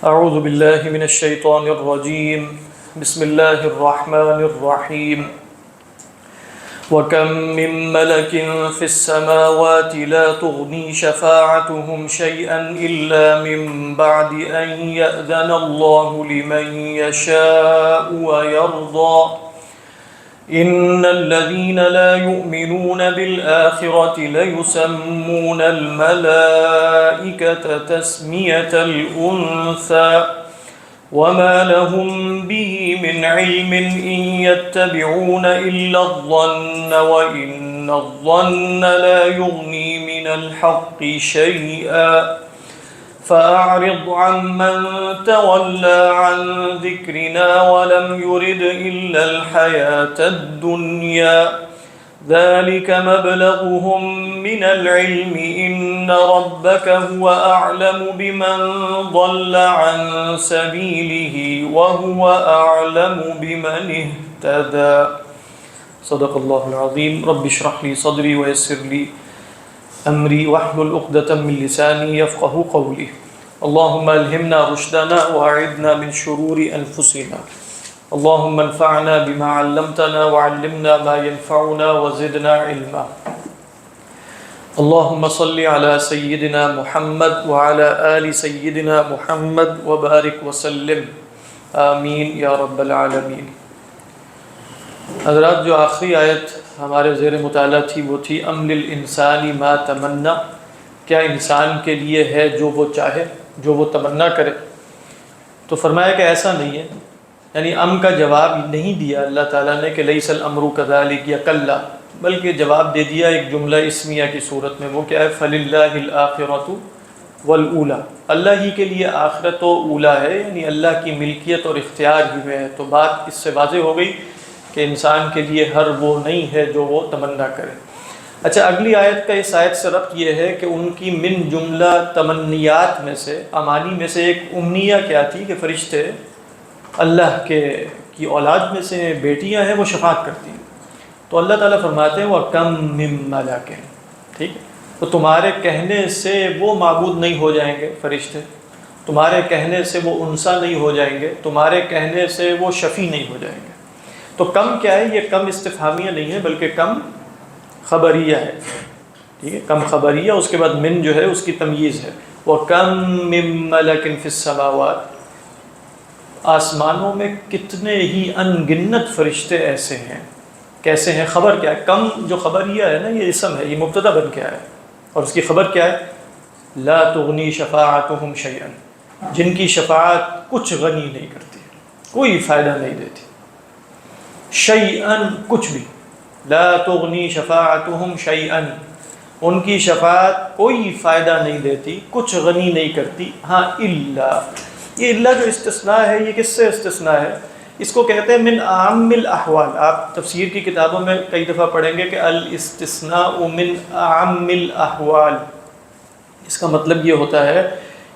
اعوذ باللہ من الشیطان الرجیم بسم اللہ الرحمن الرحیم وَكَم مِّن مَّلَكٍ فِي السَّمَاوَاتِ لَا تُغْنِي شَفَاعَتُهُمْ شَيْئًا إِلَّا مِن بَعْدِ أَن يَأْذَنَ اللَّهُ لِمَن يَشَاءُ وَيَرْضَىٰ إِنَّ الَّذِينَ لَا يُؤْمِنُونَ بِالْآخِرَةِ لَيُسَمُّونَ الْمَلَائِكَةَ تَسْمِيَةَ الْأُنثَىٰ وَمَا لَهُم بِهِ مِنْ عِلْمٍ إِن يَتَّبِعُونَ إِلَّا الظَّنَّ وَإِنَّ الظَّنَّ لَا يُغْنِي مِنَ الْحَقِّ شَيْئًا فَأَعْرِضْ عَمَّن تَوَلَّىٰ عَن ذِكْرِنَا وَلَمْ يُرِدْ إِلَّا الْحَيَاةَ الدُّنْيَا ذَلِكَ مَبْلَغُهُم مِّنَ الْعِلْمِ إِنَّ رَبَّكَ هُوَ أَعْلَمُ بِمَن ضَلَّ عَن سَبِيلِهِ وَهُوَ أَعْلَمُ بِمَنِ اهْتَدَىٰ صدق اللہ العظیم رب اشرح لي صدری ويسر لي امری واحلل عقدۃ من لسانی یفقهوا قولی اللهم الہمنا رشدنا واعذنا من شرور انفسنا اللهم انفعنا بما علمتنا وعلمنا ما ينفعنا وزدنا علما اللهم صل على سيدنا محمد وعلى آل سيدنا محمد وبارك وسلم آمین یا رب العالمین۔ حضرات، جو آخری آیت ہمارے زیر مطالعہ تھی وہ تھی ام للانسان ما تمنا، کیا انسان کے لیے ہے جو وہ چاہے، جو وہ تمنا کرے؟ تو فرمایا کہ ایسا نہیں ہے، یعنی ام کا جواب نہیں دیا اللہ تعالیٰ نے کہ لیس الامر کذالک یا کلا، بلکہ جواب دے دیا ایک جملہ اسمیہ کی صورت میں۔ وہ کیا ہے؟ فللہ الآخرۃ والاولی، اللہ ہی کے لیے آخرت و اولا ہے، یعنی اللہ کی ملکیت اور اختیار ہی میں ہے۔ تو بات اس سے واضح ہو گئی کہ انسان کے لیے ہر وہ نہیں ہے جو وہ تمنا کرے۔ اچھا، اگلی آیت کا اس آیت سے ربط یہ ہے کہ ان کی من جملہ تمنیات میں سے، امانی میں سے ایک امنیہ کیا تھی کہ فرشتے اللہ کی اولاد میں سے بیٹیاں ہیں، وہ شفاعت کرتی ہیں۔ تو اللہ تعالیٰ فرماتے ہیں وَكَم مِّن مَّلَكٍ، ٹھیک ہے، تو تمہارے کہنے سے وہ معبود نہیں ہو جائیں گے فرشتے، تمہارے کہنے سے وہ انسا نہیں ہو جائیں گے، تمہارے کہنے سے وہ شفیع نہیں ہو جائیں گے۔ تو کم کیا ہے؟ یہ کم استفہامیہ نہیں ہے بلکہ کم خبریہ ہے، ٹھیک ہے، کم خبریہ، اس کے بعد من جو ہے اس کی تمییز ہے۔ وَكَم مِّن مَّلَكٍ فِي السَّمَاوَاتِ، آسمانوں میں کتنے ہی ان گنت فرشتے ایسے ہیں۔ کیسے ہیں؟ خبر کیا ہے؟ کم جو خبریہ ہے نا، یہ اسم ہے، یہ مبتدا بن کے آیا ہے، اور اس کی خبر کیا ہے؟ لا تغنی شفاعتهم شیئا، جن کی شفاعت کچھ غنی نہیں کرتی، کوئی فائدہ نہیں دیتی۔ شیئا، کچھ بھی، لا تغنی شفاعتهم شیئا، ان کی شفاعت کوئی فائدہ نہیں دیتی، کچھ غنی نہیں کرتی۔ ہاں الا، یہ الا جو استثناء ہے، یہ کس سے استثناء ہے؟ اس کو کہتے ہیں من اعم الاحوال۔ آپ تفسیر کی کتابوں میں کئی دفعہ پڑھیں گے کہ الاستثناء من اعم الاحوال، اس کا مطلب یہ ہوتا ہے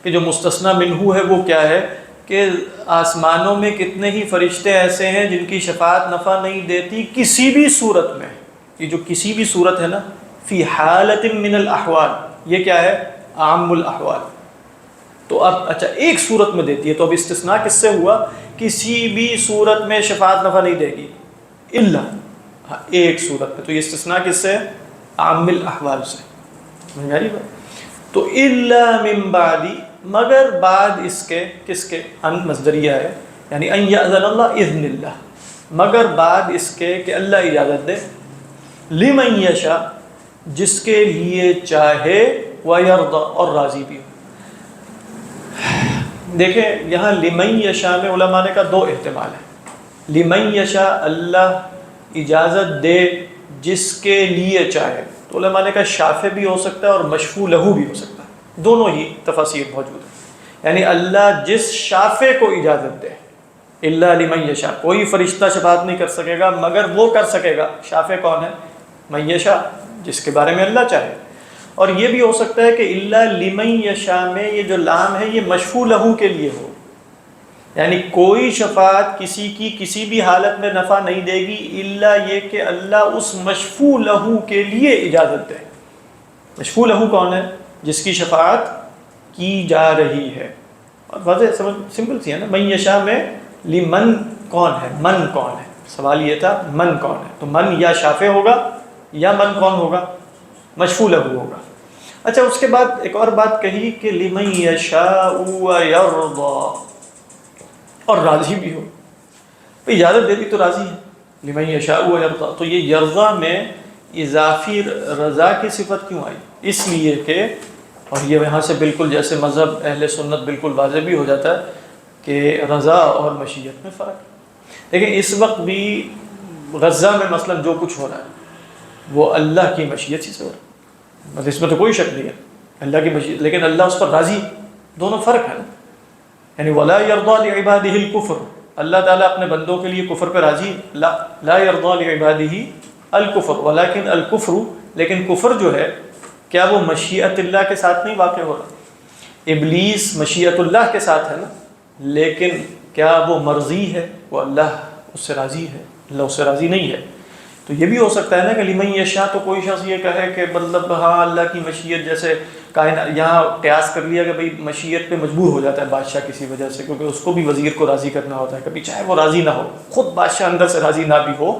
کہ جو مستثنی منہ ہے وہ کیا ہے کہ آسمانوں میں کتنے ہی فرشتے ایسے ہیں جن کی شفاعت نفع نہیں دیتی کسی بھی صورت میں۔ یہ جو کسی بھی صورت ہے نا، فی حالت من الاحوال، یہ کیا ہے؟ عام الاحوال۔ تو اب اچھا، ایک صورت میں دیتی ہے، تو اب استثناء کس سے ہوا؟ کسی بھی صورت میں شفاعت نفع نہیں دے گی الا، ہاں ایک صورت میں۔ تو یہ استثناء کس سے؟ عام الاحوال سے۔ میری بات تو الا من بعد، مگر بعد اس کے، کس کے؟ ان مصدریہ ہے، یعنی ان یأذن اللہ، اذن اللہ، مگر بعد اس کے کہ اللہ اجازت دے، لمن یشاء، جس کے لیے چاہے، ویرضی، اور راضی بھی ہو۔ دیکھیں یہاں لمن یشاء میں علماء نے کہا دو احتمال ہیں۔ لمن یشاء، اللہ اجازت دے جس کے لیے چاہے، تو علماء نے کہا شافع بھی ہو سکتا ہے اور مشفوع لہو بھی ہو سکتا ہے، دونوں ہی تفاسیر موجود ہیں۔ یعنی اللہ جس شافع کو اجازت دے، الا لمن یشاء، کوئی فرشتہ شفاعت نہیں کر سکے گا مگر وہ کر سکے گا۔ شافع کون ہے؟ من یشاء، جس کے بارے میں اللہ چاہے۔ اور یہ بھی ہو سکتا ہے کہ الا لمن یشاء میں یہ جو لام ہے یہ مشفوع لہو کے لیے ہو، یعنی کوئی شفاعت کسی کی کسی بھی حالت میں نفع نہیں دے گی الا یہ کہ اللہ اس مشفوع لہو کے لیے اجازت دے۔ مشفوع لہو کون ہے؟ جس کی شفاعت کی جا رہی ہے، اور واضح سمجھ سمپل سی ہے نا. من یشاء میں لمن کون ہے, من کون ہے, سوال یہ تھا من کون ہے. تو من یا شافع ہوگا یا من کون ہوگا, مشفوع لہو ہوگا. اچھا اس کے بعد ایک اور بات کہی کہ لمن یشاء ویرضی, اور راضی بھی ہو. اجازت دے دی تو راضی ہے. لمن یشاء ویرضی, تو یہ یرضا میں اضافی رضا کی صفت کیوں آئی؟ اس لیے کہ, اور یہ یہاں سے بالکل جیسے مذہب اہل سنت بالکل واضح بھی ہو جاتا ہے کہ رضا اور مشیت میں فرق ہے. لیکن اس وقت بھی غزہ میں مثلا جو کچھ ہو رہا ہے وہ اللہ کی مشیت سے ہو رہا ہے, مطلب اس میں تو کوئی شک نہیں ہے, اللہ کی مشیت, لیکن اللہ اس پر راضی, دونوں فرق ہے نا. یعنی ولا یرضی لعبادہ الکفر, اللہ تعالیٰ اپنے بندوں کے لیے کفر پہ راضی, لا یرضی لعبادہ الکفر ولکن الکفر, لیکن کفر جو ہے کیا وہ مشیت اللہ کے ساتھ نہیں واقع ہو رہا؟ ابلیس مشیت اللہ کے ساتھ ہے نا, لیکن کیا وہ مرضی ہے؟ وہ اللہ اس سے راضی ہے, اللہ اس سے راضی نہیں ہے. تو یہ بھی ہو سکتا ہے نا کہ لمن یشاء, تو کوئی شخص یہ کہے کہ مطلب ہاں اللہ کی مشیت, جیسے کائنات یہاں قیاس کر لیا کہ بھئی مشیت پہ مجبور ہو جاتا ہے بادشاہ کسی وجہ سے, کیونکہ اس کو بھی وزیر کو راضی کرنا ہوتا ہے, کبھی چاہے وہ راضی نہ ہو, خود بادشاہ اندر سے راضی نہ بھی ہو,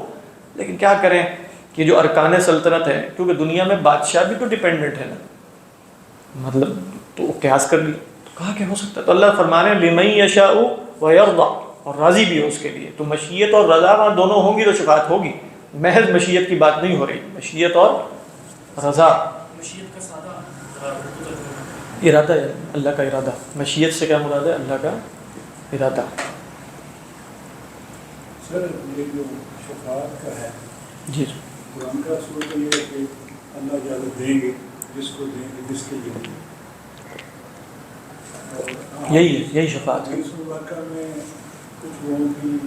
لیکن کیا کریں کہ جو ارکان سلطنت ہے, کیونکہ دنیا میں بادشاہ بھی تو ڈیپینڈنٹ ہے نا, مطلب تو قیاس کر لی تو کہا کہ ہو سکتا ہے. تو اللہ فرما رہے ہیں لمن یشاء ویرضی, اور راضی بھی ہو اس کے لیے. تو مشیت اور رضا وہاں دونوں ہوں گی تو شفاعت ہوگی, محض مشیت کی بات نہیں ہو رہی, مشیت اور رضا. مشیت کا سادہ ارادہ ہے, اللہ کا ارادہ. مشیت سے کیا مراد ہے؟ اللہ کا ارادہ. سر یہ جو شفاعت کا ہے, جی قرآن کا اصول تو یہ ہے کہ اللہ اجازت دیں گے جس کو دیں گے, جس کے لیے. یہی ہے, یہی شفاعت ہے. اس واقعہ میں کچھ لوگوں کی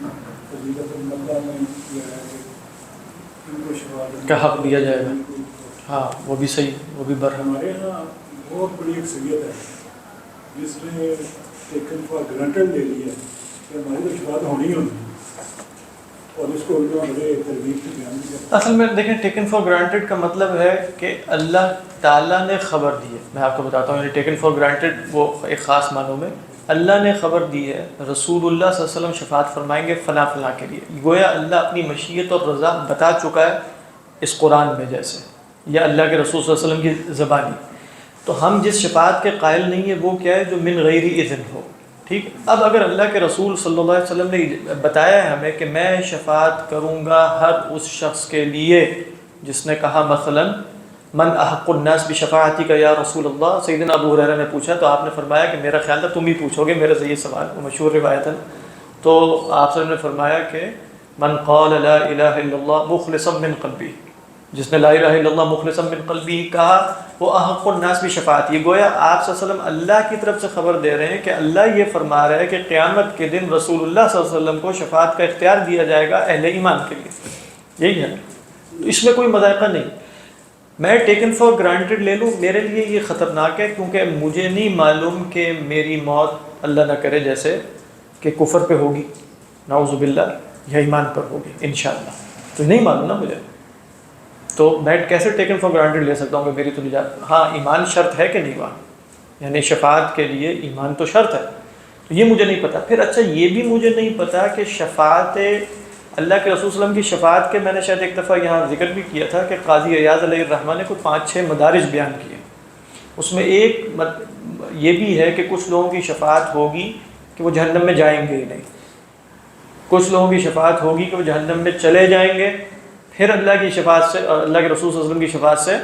فضیلت المدہ میں یہ ہے کہ ان کو شفاعت کا حق دیا جائے گا. ہاں وہ بھی صحیح, وہ بھی بر. ہمارے یہاں بہت بڑی اکثریت ہے جس نے ٹیکن فار گرانٹڈ لے لیا کہ ہماری تو شفاعت ہونی ہی ہونی, اور اس کو بڑے ترغیب سے بیان کیا. اصل میں دیکھیں ٹیکن فار گرانٹڈ کا مطلب ہے کہ اللہ تعالیٰ نے خبر دی ہے. میں آپ کو بتاتا ہوں, یعنی ٹیکن فار گرانٹڈ وہ ایک خاص معنوں میں اللہ نے خبر دی ہے, رسول اللہ صلی اللہ علیہ وسلم شفاعت فرمائیں گے فلاں فلاں کے لیے. گویا اللہ اپنی مشیت اور رضا بتا چکا ہے اس قرآن میں جیسے, یا اللہ کے رسول صلی اللہ علیہ وسلم کی زبانی. تو ہم جس شفاعت کے قائل نہیں ہیں وہ کیا ہے؟ جو من غیر اذن ہو. ٹھیک. اب اگر اللہ کے رسول صلی اللہ علیہ وسلم نے بتایا ہے ہمیں کہ میں شفاعت کروں گا ہر اس شخص کے لیے جس نے کہا مثلا من احق الناس بشفاعتی کا یا رسول اللہ, سیدنا ابو ہریرہ نے پوچھا تو آپ نے فرمایا کہ میرا خیال تھا تم ہی پوچھو گے میرے سے یہ سوال, وہ مشہور روایت ہے. تو آپ صلی اللہ علیہ وسلم نے فرمایا کہ من قال لا الہ الا اللہ مخلصا من قلبی, جس نے لا الہ الا اللہ مخلصا من قلبی کہا وہ احق الناس بشفاعتی. گویا آپ صلی اللہ علیہ وسلم اللہ کی طرف سے خبر دے رہے ہیں کہ اللہ یہ فرما رہا ہے کہ قیامت کے دن رسول اللہ صلی اللہ علیہ وسلم کو شفاعت کا اختیار دیا جائے گا اہل ایمان کے لیے. یہی ہے, تو اس میں کوئی مذائقہ نہیں. میں ٹیکن فار گرانٹڈ لے لوں, میرے لیے یہ خطرناک ہے, کیونکہ مجھے نہیں معلوم کہ میری موت اللہ نہ کرے جیسے کہ کفر پہ ہوگی نعوذ باللہ, یا ایمان پر ہوگی انشاءاللہ, تو نہیں معلوم نا مجھے. تو میں کیسے ٹیکن فار گرانٹڈ لے سکتا ہوں کہ میری تو نجات؟ ہاں ایمان شرط ہے کہ نہیں وہاں, یعنی شفاعت کے لیے ایمان تو شرط ہے, تو یہ مجھے نہیں پتا. پھر اچھا یہ بھی مجھے نہیں پتا کہ شفاعت اللہ کے رسول صلی اللہ علیہ وسلم کی شفاعت کے, میں نے شاید ایک دفعہ یہاں ذکر بھی کیا تھا کہ قاضی ایاز علیہ الرحمٰن نے کوئی 5-6 مدارج بیان کیے. اس میں ایک یہ بھی ہے کہ کچھ لوگوں کی شفاعت ہوگی کہ وہ جہنم میں جائیں گے ہی نہیں, کچھ لوگوں کی شفاعت ہوگی کہ وہ جہنم میں چلے جائیں گے, پھر اللہ کی شفاعت سے اور اللہ کے رسول صلی اللہ علیہ وسلم کی شفاعت سے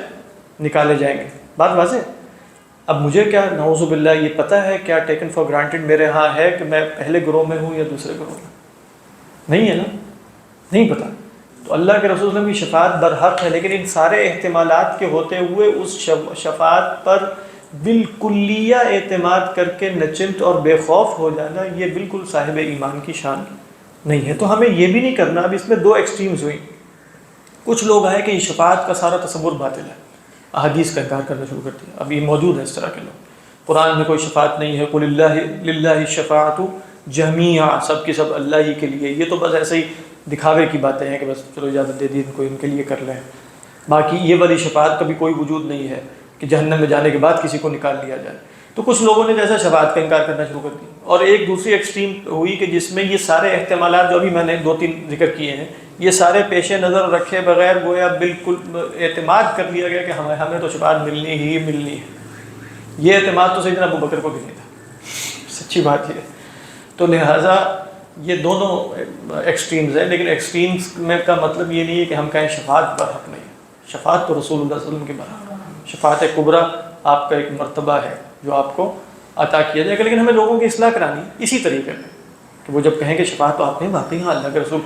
نکالے جائیں گے. بات واضح. اب مجھے کیا نعوذ باللہ یہ پتہ ہے کیا ٹیکن فار گرانٹڈ میرے ہاں ہے کہ میں پہلے گروہ میں ہوں یا دوسرے گروہ میں؟ نہیں ہے نا, نہیں پتہ. تو اللہ کے رسول صلی اللہ علیہ وسلم کی شفاعت برحق ہے, لیکن ان سارے احتمالات کے ہوتے ہوئے اس شفاعت پر بالکلیہ اعتماد کر کے نچنت اور بے خوف ہو جانا یہ بالکل صاحب ایمان کی شان نہیں ہے. تو ہمیں یہ بھی نہیں کرنا. اب اس میں 2 ایکسٹریمز ہوئیں. کچھ لوگ آئے کہ یہ شفاعت کا سارا تصور باطل ہے, احادیث کا انکار کرنا شروع کر دیا. اب یہ موجود ہے اس طرح کے لوگ, قرآن میں کوئی شفاعت نہیں ہے, قل للہ الشفاعۃ جمیعا, سب کی سب اللہ ہی کے لیے. یہ تو بس ایسے ہی دکھاوے کی باتیں ہیں کہ بس چلو اجازت دے دی ان کو, ان کے لیے کر لیں. باقی یہ والی شفاعت کا بھی کوئی وجود نہیں ہے کہ جہنم میں جانے کے بعد کسی کو نکال لیا جائے. تو کچھ لوگوں نے جیسا شفاعت کا انکار کرنا شروع کر دیا، اور ایک دوسری ایکسٹریم ہوئی کہ جس میں یہ سارے احتمالات جو ابھی میں نے 2-3 ذکر کیے ہیں یہ سارے پیش نظر رکھے بغیر گویا بالکل اعتماد کر لیا گیا کہ ہمیں تو شفاعت ملنی ہی ملنی ہے۔ یہ اعتماد تو سیدنا ابو بکر کو بھی نہیں تھا، سچی بات یہ ہے۔ تو لہٰذا یہ دونوں ایکسٹریمز ہیں، لیکن ایکسٹریمز میں کا مطلب یہ نہیں ہے کہ ہم کہیں شفاعت برحق نہیں ہے۔ شفاعت تو رسول اللہ صلی اللہ علیہ وسلم کی برحق ہے۔ شفاعت کبریٰ آپ کا ایک مرتبہ ہے جو آپ کو عطا کیا جائے گا، لیکن ہمیں لوگوں کی اصلاح کرانی ہے اسی طریقے میں کہ وہ جب کہیں کہ شفاعت تو آپ نے واقعی ہاں اللہ کے رسول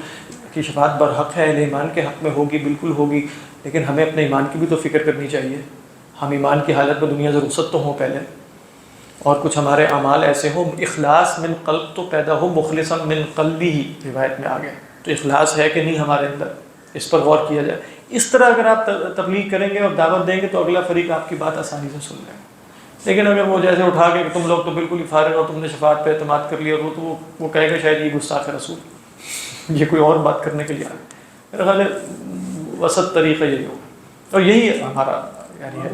کی شفاعت برحق ہے، اہل ایمان کے حق میں ہوگی، بالکل ہوگی، لیکن ہمیں اپنے ایمان کی بھی تو فکر کرنی چاہیے۔ ہم ایمان کی حالت میں دنیا سے رخصت تو ہوں پہلے، اور کچھ ہمارے اعمال ایسے ہوں، اخلاص من قلب تو پیدا ہو، مخلصا من قلبی ہی روایت میں آ گئے، تو اخلاص ہے کہ نہیں ہمارے اندر، اس پر غور کیا جائے۔ اس طرح اگر آپ تبلیغ کریں گے اور دعوت دیں گے تو اگلا فریق آپ کی بات آسانی سے سن لے گا۔ لیکن اگر وہ جیسے اٹھا کے کہ تم لوگ تو بالکل ہی فارغ ہو، تم نے شفاعت پہ اعتماد کر لیا، تو وہ کہے گا شاید یہ گستاخ رسول، یہ کوئی اور بات کرنے کے لیے آئے۔ میرا خیال ہے وسط طریقہ یہی ہوگا، اور یہی ہمارا یعنی ہے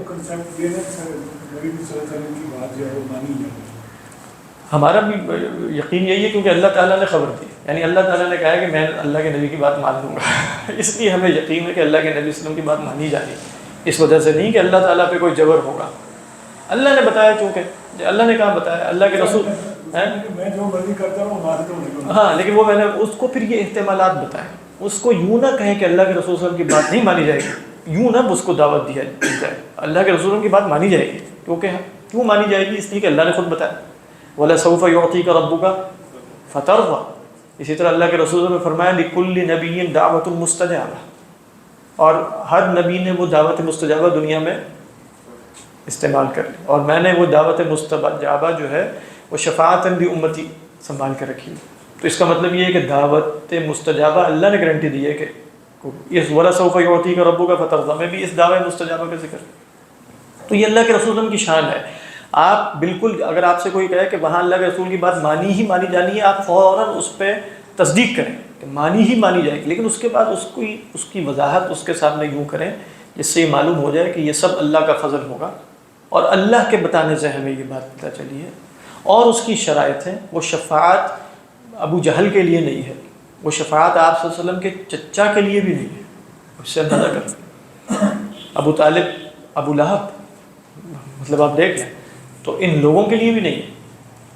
ہمارا بھی یقین یہی ہے، کیونکہ اللہ تعالیٰ نے خبر دی، یعنی اللہ تعالیٰ نے کہا ہے کہ میں اللہ کے نبی کی بات مان لوں گا اس لیے ہمیں یقین ہے کہ اللہ کے نبی صلی اللہ علیہ وسلم کی بات مانی جانی، اس وجہ سے نہیں کہ اللہ تعالیٰ پہ کوئی جبر ہوگا۔ اللہ نے بتایا، چونکہ اللہ نے کہاں بتایا، اللہ کے رسول میں جو مرضی کرتا ہوں، ہاں، لیکن وہ میں نے اس کو پھر یہ احتمالات بتائے، اس کو یوں نہ کہیں کہ اللہ کے رسول صلی اللہ علیہ وسلم کی بات نہیں مانی جائے گی، یوں نہ اس کو دعوت دی جائے اللہ کے رسول کی بات مانی جائے گی، کیونکہ کیوں مانی جائے گی؟ اس لیے کہ اللہ نے خود بتایا وَلَسَوْفَ يُعْطِيكَ رَبُّكَ فَتَرْضَىٰ۔ اسی طرح اللہ کے رسول نے فرمایا لِكُلِّ نَبِيٍّ دَعْوَةٌ مُسْتَجَابَةٌ، اور ہر نبی نے وہ دعوت مستجابہ دنیا میں استعمال کر لی، اور میں نے وہ دعوت مستجابہ جو ہے وہ شفاعتاً بھی امتی سنبھال کے رکھی۔ تو اس کا مطلب یہ ہے کہ دعوت مستجابہ اللہ نے گارنٹی دی ہے کہ اس وَلَسَوْفَ يُعْطِيكَ رَبُّكَ فَتَرْضَىٰ میں بھی اس دعوت مستجابہ کا ذکر، تو یہ اللہ کے رسول کی شان ہے۔ آپ بالکل اگر آپ سے کوئی کہے کہ وہاں اللہ کے رسول کی بات مانی ہی مانی جانی ہے، آپ فوراً اس پہ تصدیق کریں کہ مانی ہی مانی جائے گی، لیکن اس کے بعد اس کی وضاحت اس کے سامنے یوں کریں جس سے یہ معلوم ہو جائے کہ یہ سب اللہ کا فضل ہوگا، اور اللہ کے بتانے سے ہمیں یہ بات پتہ چلی ہے، اور اس کی شرائط ہے۔ وہ شفاعت ابو جہل کے لیے نہیں ہے، وہ شفاعت آپ صلی اللہ علیہ وسلم کے چچا کے لیے بھی نہیں ہے، اس سے اندازہ کریں، ابو طالب، ابو لہب، مطلب آپ دیکھ لیں، تو ان لوگوں کے لیے بھی نہیں ہے۔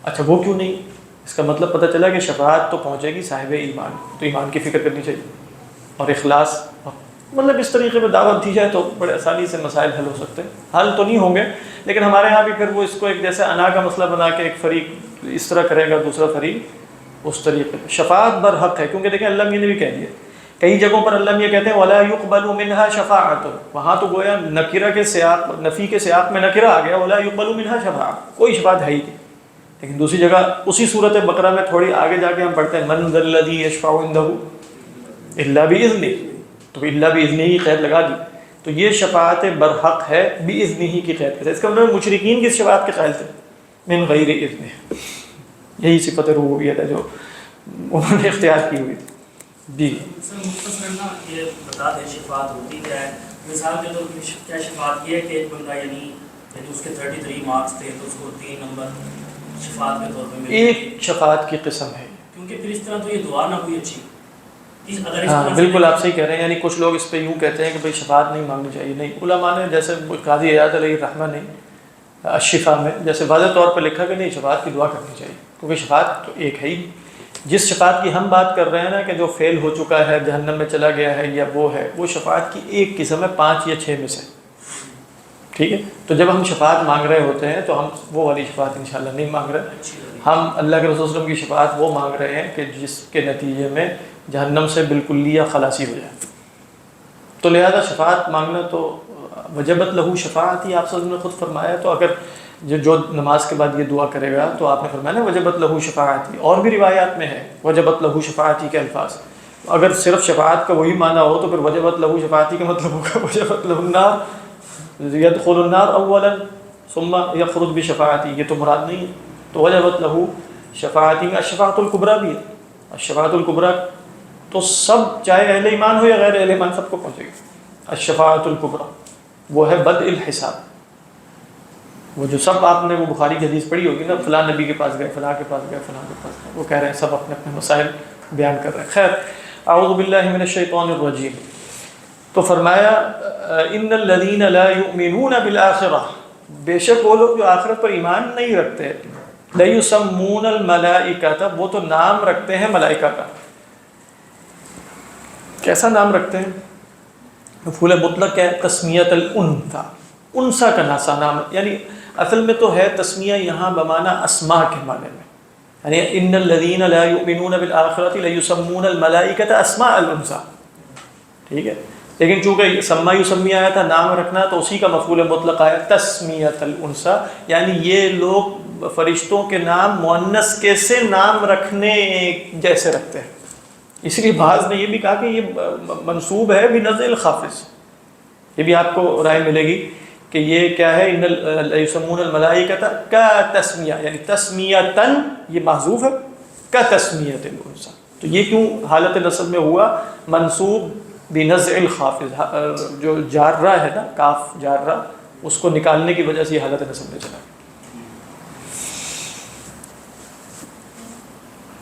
اچھا وہ کیوں نہیں؟ اس کا مطلب پتہ چلا کہ شفاعت تو پہنچے گی صاحب ایمان، تو ایمان کی فکر کرنی چاہیے، اور اخلاص، مطلب اس طریقے پہ دعوت دی جائے تو بڑے آسانی سے مسائل حل ہو سکتے ہیں۔ حل تو نہیں ہوں گے، لیکن ہمارے ہاں بھی پھر وہ اس کو ایک جیسے انا کا مسئلہ بنا کے ایک فریق اس طرح کرے گا، دوسرا فریق اس طریقے پہ۔ شفاعت برحق ہے، کیونکہ دیکھیں اللہ میاں نے بھی کہہ دیا، کئی جگہوں پر اللہ میاں کہتے ہیں وَلَا يُقْبَلُ مِنْهَا شَفَاعَةٌ، وہاں تو گویا نکرہ کے سیاق، نفی کے سیاق میں نکرہ آ گیا، وَلَا يُقْبَلُ مِنْهَا شَفَاعَةٌ، کوئی شفاعت ہے ہی نہیں۔ لیکن دوسری جگہ اسی صورت بقرہ میں تھوڑی آگے جا کے ہم پڑھتے ہیں مَنْ ذَا الَّذِي يَشْفَعُ عِنْدَهُ إِلَّا بِإِذْنِهِ، تو إِلَّا بِإِذْنِهِ کی قید لگا دی، تو یہ شفاعت برحق ہے بِإِذْنِهِ کی قید ہے۔ اس کا مطلب مشرکین کی شفاعت کے قائل تھے من غیر اذنہ، یہی صفت ربوبیت ہے جو انہوں نے اختیار کی ہوئی تھی۔ جی مختصراً یہ بتا دیں شفاعت ہوتی کیا ہے؟ مثال کے طور پر کیا شفاعت یہ ہے کہ ایک بندہ یعنی اس کے 33 مارکس تھے تو اس کو 3 نمبر شفاعت کے طور پہ ملے، ایک شفاعت کی قسم ہے، کیونکہ پھر اس طرح تو یہ دعا نہ ہوئی اچھی۔ ہاں بالکل آپ صحیح کہہ رہے ہیں، یعنی کچھ لوگ اس پہ یوں کہتے ہیں کہ بھئی شفاعت نہیں مانگنی چاہیے، نہیں، علماء نے جیسے قاضی ایاز علیہ الرحمہ نے الشفا میں جیسے واضح طور پر لکھا کہ نہیں شفاعت کی دعا کرنی چاہیے، کیونکہ شفاعت تو ایک ہے ہی، جس شفاعت کی ہم بات کر رہے ہیں نا کہ جو فیل ہو چکا ہے، جہنم میں چلا گیا ہے یا وہ ہے، وہ شفاعت کی ایک قسم ہے 5 یا 6 میں سے، ٹھیک ہے؟ تو جب ہم شفاعت مانگ رہے ہوتے ہیں تو ہم وہ والی شفاعت انشاءاللہ نہیں مانگ رہے، ہم اللہ کے رسول صلی اللہ علیہ وسلم کی شفاعت وہ مانگ رہے ہیں کہ جس کے نتیجے میں جہنم سے بالکلیہ خلاصی ہو جائے۔ تو لہذا شفاعت مانگنا تو وجبت لہو شفاعتی، آپ صلی اللہ علیہ وسلم نے خود فرمایا، تو اگر جو نماز کے بعد یہ دعا کرے گا تو آپ نے فرمایا نا وجبت لہو شفاعتی، اور بھی روایات میں ہے وجبت لہو شفاعتی کے الفاظ، اگر صرف شفاعت کا وہی معنی ہو تو پھر وجبت لہو شفاعتی کا مطلب ہوگا وجبت لہو النار، یدخل النار اولا ثم یخرج بشفاعتی، یہ تو مراد نہیں ہے، تو وجبت لہو شفاعتی میں الشفاعت الکبریٰ بھی ہے، الشفاعت الکبریٰ تو سب چاہے اہل ایمان ہو یا غیر اہل ایمان سب کو پہنچے گی، الشفاعت الکبریٰ وہ ہے بدء الحساب، وہ جو سب آپ نے وہ بخاری کی حدیث پڑھی ہوگی نا، فلاں نبی کے پاس گئے، فلاں کے پاس گئے، فلاں کے پاس گئے، وہ کہہ رہے ہیں سب اپنے اپنے مسائل بیان کر رہے ہیں. خیر، اعوذ باللہ من الشیطان الرجیم. تو فرمایا ان الذین لا یؤمنون بالآخرہ، بے شک وہ لوگ جو آخرت پر ایمان نہیں رکھتے، لیسمون الملائکۃ، وہ تو نام رکھتے ہیں ملائکہ کا. کیسا نام رکھتے ہیں؟ مفعول مطلق ہے تسمیۃ الانثی، انثی کا ناسا نام، یعنی اصل میں تو ہے تسمیہ یہاں بمعنی اسماء کے معنی میں، یعنی ان الذین لا یؤمنون بالآخرۃ لیسمون الملائکۃ اسماء الانثی. ٹھیک ہے، لیکن چونکہ سما یسمی آیا تھا نام رکھنا، تو اسی کا مفعول مطلق آیا تسمیۃ الانثی، یعنی یہ لوگ فرشتوں کے نام مؤنث کے سے نام رکھنے جیسے رکھتے ہیں. اس لیے بعض نے یہ بھی کہا کہ یہ منصوب ہے بنزع الخافض. یہ بھی آپ کو رائے ملے گی کہ یہ کیا ہے، ان یسمون الملائکۃ کا تسمیہ، یعنی تسمیۃً یہ محذوف ہے، کا تسمیۃ الانثی. تو یہ کیوں حالت نصب میں ہوا؟ منصوب بنزع الخافض، جو جارہ ہے نا، کاف جارہ، اس کو نکالنے کی وجہ سے یہ حالت نصب میں چلا.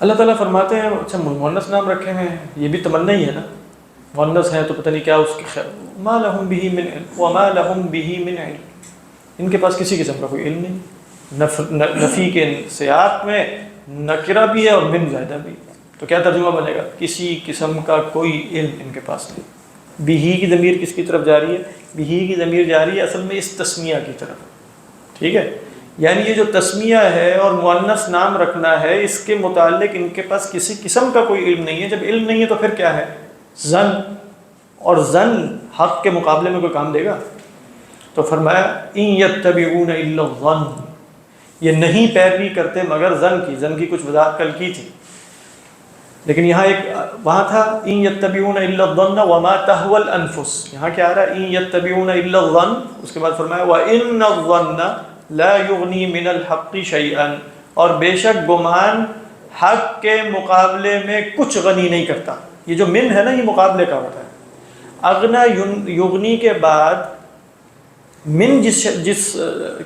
اللہ تعالیٰ فرماتے ہیں اچھا مؤنث نام رکھے ہیں، یہ بھی تمنا ہی ہے نا، مؤنث ہے تو پتہ نہیں کیا اس کی خیر. ما لهم به من علم وما لهم به من علم، ان کے پاس کسی قسم کا کوئی علم نہیں. نفی کے سیاق میں نکرہ بھی ہے اور من زائدہ بھی. تو کیا ترجمہ بنے گا؟ کسی قسم کا کوئی علم ان کے پاس نہیں. بہی کی ضمیر کس کی طرف جاری ہے؟ بہی کی ضمیر جاری ہے اصل میں اس تسمیہ کی طرف. ٹھیک ہے، یعنی یہ جو تسمیہ ہے اور مؤنث نام رکھنا ہے، اس کے متعلق ان کے پاس کسی قسم کا کوئی علم نہیں ہے. جب علم نہیں ہے تو پھر کیا ہے؟ ظن، اور ظن حق کے مقابلے میں کوئی کام دے گا؟ تو فرمایا ان یتبعون الا الظن، یہ نہیں پیروی کرتے مگر ظن کی. ظن کی کچھ وضاحت کل کی تھی، لیکن یہاں ایک وہاں تھا ان یتبعون الا الظن وما تهوى الانفس، یہاں کیا آ رہا ہے؟ ان یتبعون الا الظن، اس کے بعد فرمایا وان الظن لا یغنی من الحق شیئا، اور بے شک گمان حق کے مقابلے میں کچھ غنی نہیں کرتا. یہ جو من ہے نا، یہ مقابلے کا ہوتا ہے. اغنا یغنی کے بعد من جس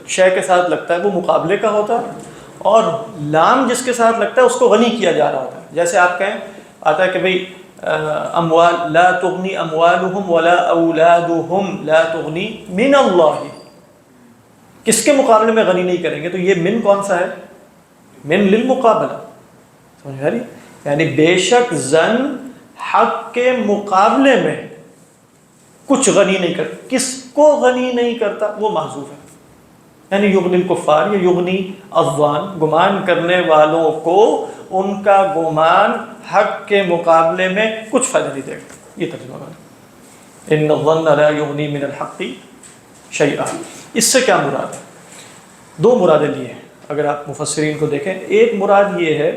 شے کے ساتھ لگتا ہے وہ مقابلے کا ہوتا ہے، اور لام جس کے ساتھ لگتا ہے اس کو غنی کیا جا رہا ہوتا ہے. جیسے آپ کہیں آتا ہے کہ بھئی اموال لا تغنی اموالہم ولا اولادہم لا تغنی من اللہ، کس کے مقابلے میں غنی نہیں کریں گے؟ تو یہ من کون سا ہے؟ من للمقابلہ. سمجھ رہی؟ یعنی بے شک ظن حق کے مقابلے میں کچھ غنی نہیں کرتا. کس کو غنی نہیں کرتا؟ وہ محذوف ہے، یعنی یغنی الکفار یا یغنی الظان، گمان کرنے والوں کو ان کا گمان حق کے مقابلے میں کچھ فائدہ نہیں دے گا. یہ ترجمہ ہے ان الظن لا یغنی من الحق شیئا. اس سے کیا مراد ہے؟ دو مرادیں لی ہیں اگر آپ مفسرین کو دیکھیں. ایک مراد یہ ہے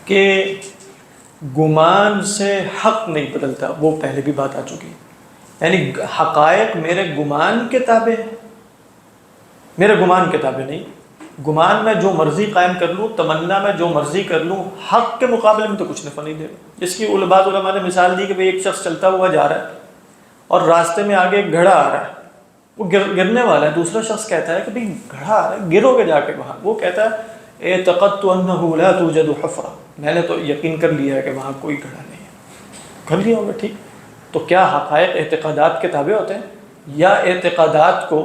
کہ گمان سے حق نہیں بدلتا، وہ پہلے بھی بات آ چکی، یعنی حقائق میرے گمان کے تابع ہیں، میرے گمان کے تابع نہیں. گمان میں جو مرضی قائم کر لوں، تمنا میں جو مرضی کر لوں، حق کے مقابلے میں تو کچھ نفع نہیں دے گا. جس کی بعض علماء نے مثال دی کہ بھئی ایک شخص چلتا ہوا جا رہا ہے اور راستے میں آگے ایک گھڑا آ رہا ہے، وہ گرنے والا ہے. دوسرا شخص کہتا ہے کہ بھئی گھڑا آ رہا ہے، گرو گے جا کے وہاں. وہ کہتا ہے اعتقدت انہ لا توجد حفرہ، میں نے تو یقین کر لیا ہے کہ وہاں کوئی گھڑا نہیں ہے. کر لیا ہوگا، ٹھیک. تو کیا حقائق اعتقادات کے تابع ہوتے ہیں، یا اعتقادات کو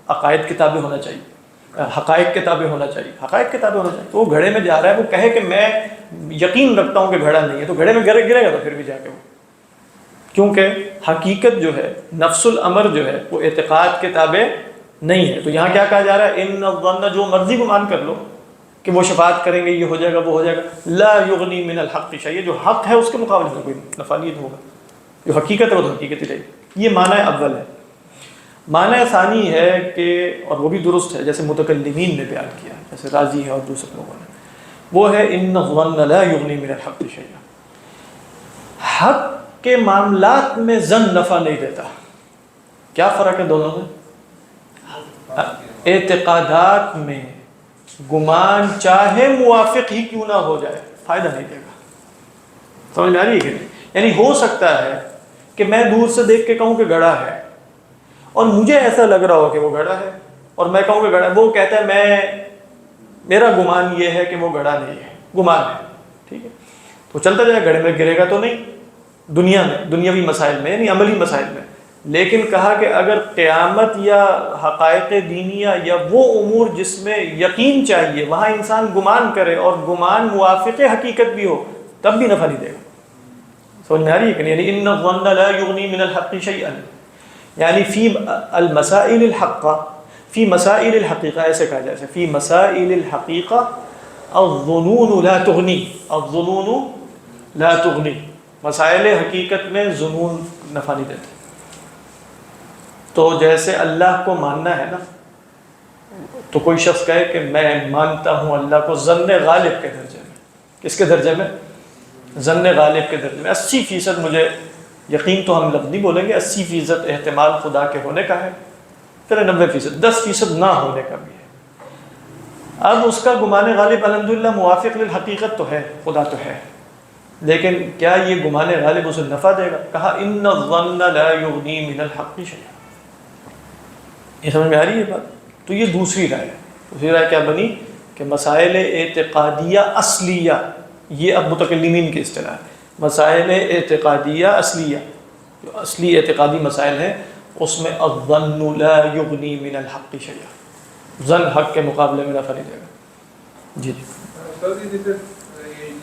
عقائد کے تابع ہونا چاہیے؟ حقائق کے تابع ہونا چاہیے، حقائق کے تابع ہونا چاہیے. تو وہ گھڑے میں جا رہا ہے، وہ کہے کہ میں یقین رکھتا ہوں کہ گھڑا نہیں ہے، تو گھڑے میں گرے گا تو پھر بھی جا کے وہ، کیونکہ حقیقت جو ہے، نفس الامر جو ہے، وہ اعتقاد کے تابع نہیں ہے. تو یہاں کیا کہا جا رہا ہے؟ ان الظن، جو مرضی گمان کر لو کہ وہ شفاعت کریں گے، یہ ہو جائے گا، وہ ہو جائے گا، لا یغنی من الحق شیئا، جو حق ہے اس کے مقابلے میں کوئی نفع نہیں ہوگا. جو حقیقت ہے وہ تو حقیقت ہی رہے گی. یہ معنی اول ہے. معنی ثانی ہے کہ، اور وہ بھی درست ہے جیسے متکلمین نے بیان کیا، جیسے راضی ہے اور دوسرے لوگوں نے، وہ ہے ان الظن لا یغنی من الحق شیئا. حق کے معاملات میں ظن نفع نہیں دیتا. کیا فرق ہے دونوں میں؟ اعتقادات میں گمان چاہے موافق ہی کیوں نہ ہو جائے، فائدہ نہیں دے گا. سمجھ میں آ رہی ہے کہ نہیں؟ یعنی ہو سکتا ہے کہ میں دور سے دیکھ کے کہوں کہ گھڑا ہے، اور مجھے ایسا لگ رہا ہو کہ وہ گھڑا ہے، اور میں کہوں کہ گڑھا، وہ کہتا ہے میرا گمان یہ ہے کہ وہ گڑھا نہیں ہے، گمان ہے، ٹھیک ہے، تو چلتا جائے، گڑھے میں گرے گا تو نہیں دنیا میں، دنیاوی مسائل میں یعنی عملی مسائل میں. لیکن کہا کہ اگر قیامت یا حقائق دینیہ یا وہ امور جس میں یقین چاہیے وہاں انسان گمان کرے اور گمان موافق حقیقت بھی ہو تب بھی نفع نہیں دے گا. سمجھ میں آ رہی ہے کہ نہیں؟ یعنی ان الظن لا یغنی من الحق شیئا، یعنی فی المسائل الحقہ، فی مسائل الحقیقہ، ایسے کہا جائے فی مسائل الحقیقہ الظنون لا تغنی، الظنون لا تغنی، مسائل حقیقت میں ظنون نفع نہیں دیتے. تو جیسے اللہ کو ماننا ہے نا، تو کوئی شخص کہے کہ میں مانتا ہوں اللہ کو ظن غالب کے درجے میں. کس کے درجے میں؟ ظن غالب کے درجے میں. 80% مجھے یقین، تو ہم لفظ نہیں بولیں گے، 80% احتمال خدا کے ہونے کا ہے، پھر 90%، 10% نہ ہونے کا بھی ہے. اب اس کا گمان غالب الحمدللہ موافق للحقیقت تو ہے، خدا تو ہے، لیکن کیا یہ گمان غالب اسے نفع دے گا؟ کہا ان الظن لا یغنی من الحق شیئا. یہ سمجھ میں آ رہی ہے بات؟ تو یہ دوسری رائے ہے. دوسری رائے کیا بنی کہ مسائل اعتقادیہ اصلیہ، یہ اب متکلمین کی اصطلاح ہے، مسائل اعتقادیہ اصلیہ، جو اصلی اعتقادی مسائل ہیں اس میں الظن لا یغنی من الحق شیئا، ظن حق کے مقابلے میں نفع نہیں دے گا. جی یہ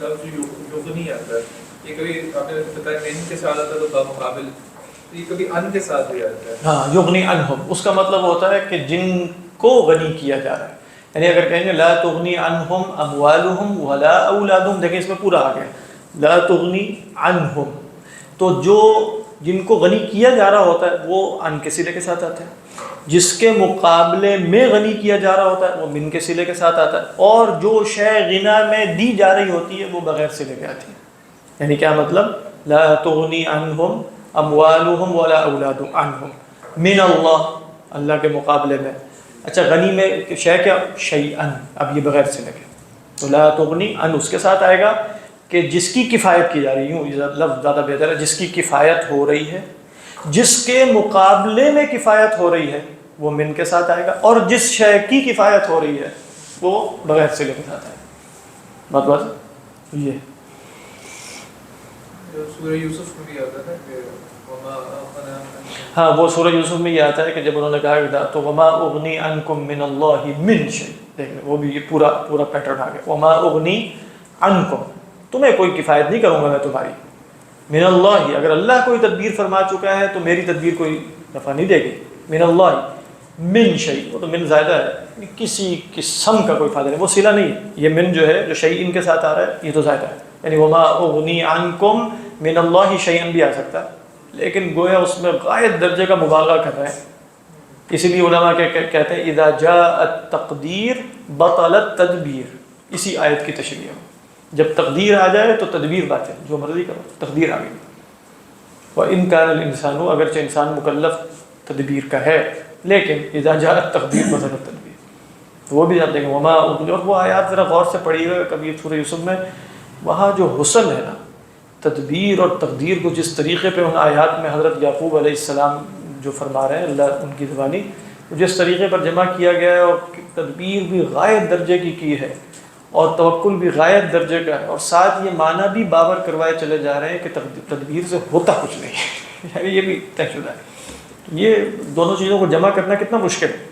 لفظ یغنی آتا ہے، یہ کبھی آپ نے بتایا ان کے ساتھ آتا ہے تو بمقابل، یہ کبھی ان کے ساتھ بھی آتا ہے. ہاں، یغنی عنہم، اس کا مطلب ہوتا ہے کہ جن کو غنی کیا جا رہا ہے. یعنی اگر کہیں گے لا تغنی عنہم اموالہم ولا اولادہم، دیکھیں اس میں پورا آ گیا لا تغنی عنہم، تو جو جن کو غنی کیا جا رہا ہوتا ہے وہ ان کے صلے کے ساتھ آتا ہے، جس کے مقابلے میں غنی کیا جا رہا ہوتا ہے وہ من کے صلے کے ساتھ آتا ہے، اور جو شے غنا میں دی جا رہی ہوتی ہے وہ بغیر صلے کے آتی ہے. یعنی کیا مطلب؟ لا تغنی عنہم اموالہم ولا اولادہم عنہم من اللہ، اللہ کے مقابلے میں. اچھا، غنی میں شے کیا؟ شیئن، اب یہ بغیر صلے کے، تو لا تغنی ان اس کے ساتھ آئے گا کہ جس کی کفایت کی جا رہی، یوں لفظ زیادہ بہتر ہے، جس کی کفایت ہو رہی ہے، جس کے مقابلے میں کفایت ہو رہی ہے وہ من کے ساتھ آئے گا، اور جس شے کی کفایت ہو رہی ہے وہ بغیر صلے کے ساتھ آئے گا. بات یہ سورہ یوسف میں بھی آتا ہے کہ وما اغنی، ہاں وہ سورہ یوسف میں یہ آتا ہے کہ جب انہوں نے کہا کہ تو وما اغنی عنکم من اللہ من شیء، دیکھ لیں وہ بھی یہ پورا پیٹرن آ گیا. وما اغنی عنکم، تمہیں کوئی کفایت نہیں کروں گا میں تمہاری، من اللہ، اگر اللہ کوئی تدبیر فرما چکا ہے تو میری تدبیر کوئی نفع نہیں دے گی. من اللہ من شیء، وہ تو من زائدہ ہے، کسی قسم کا کوئی فائدہ نہیں، وہ صلہ نہیں ہے. یہ من جو ہے جو شیء ان کے ساتھ آ رہا ہے یہ تو زائدہ ہے، یعنی وما اغنی عنکم من اللہ شیئا بھی آ سکتا ہے، لیکن گویا اس میں غایت درجے کا مبالغہ کر رہے ہیں. اسی لیے علماء کہتے ہیں اذا جاء التقدیر بطلت تدبیر، اسی آیت کی تشریح ہے. جب تقدیر آ جائے تو تدبیر باطل، جو مرضی کرو، تقدیر آ گئی. وَإِن كَانَ الْإِنسَانُ، اگرچہ انسان مکلف تدبیر کا ہے، لیکن اذا جاء التقدیر بطلت تدبیر، تو وہ بھی آپ دیکھیں وما، اور وہ آیات ذرا غور سے پڑھیے گا کبھی سورہ یوسف میں، وہاں جو حسن ہے نا تدبیر اور تقدیر کو، جس طریقے پہ ان آیات میں حضرت یعقوب علیہ السلام جو فرما رہے ہیں، اللہ ان کی زبانی، جس طریقے پر جمع کیا گیا ہے، اور تدبیر بھی غایت درجے کی ہے اور توکل بھی غایت درجے کا ہے، اور ساتھ یہ معنی بھی باور کروائے چلے جا رہے ہیں کہ تدبیر سے ہوتا کچھ نہیں یعنی یہ بھی طے شدہ ہے. یہ دونوں چیزوں کو جمع کرنا کتنا مشکل ہے.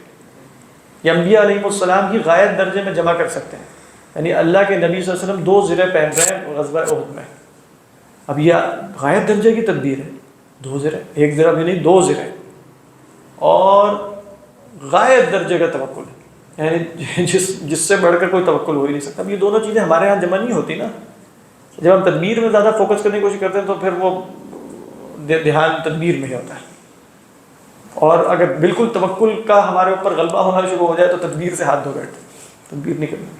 یہ انبیاء علیہ السلام کی غایت درجے میں جمع کر سکتے ہیں. یعنی اللہ کے نبی صلی اللہ علیہ وسلم 2 زرے پہن رہے ہیں غزوہ احد میں، اب یہ غایت درجے کی تدبیر ہے، 2 زرے، 1 زرہ بھی نہیں 2 زرے، اور غایت درجے کا توکل ہے، یعنی جس سے بڑھ کر کوئی توکل ہو ہی نہیں سکتا. اب یہ دونوں چیزیں ہمارے ہاں جمع نہیں ہوتی نا. جب ہم تدبیر میں زیادہ فوکس کرنے کی کوشش کرتے ہیں تو پھر وہ دھیان تدبیر میں ہی ہوتا ہے، اور اگر بالکل توکل کا ہمارے اوپر غلبہ ہونا شروع ہو جائے تو تدبیر سے ہاتھ دھو بیٹھتے، تدبیر نہیں کرنا.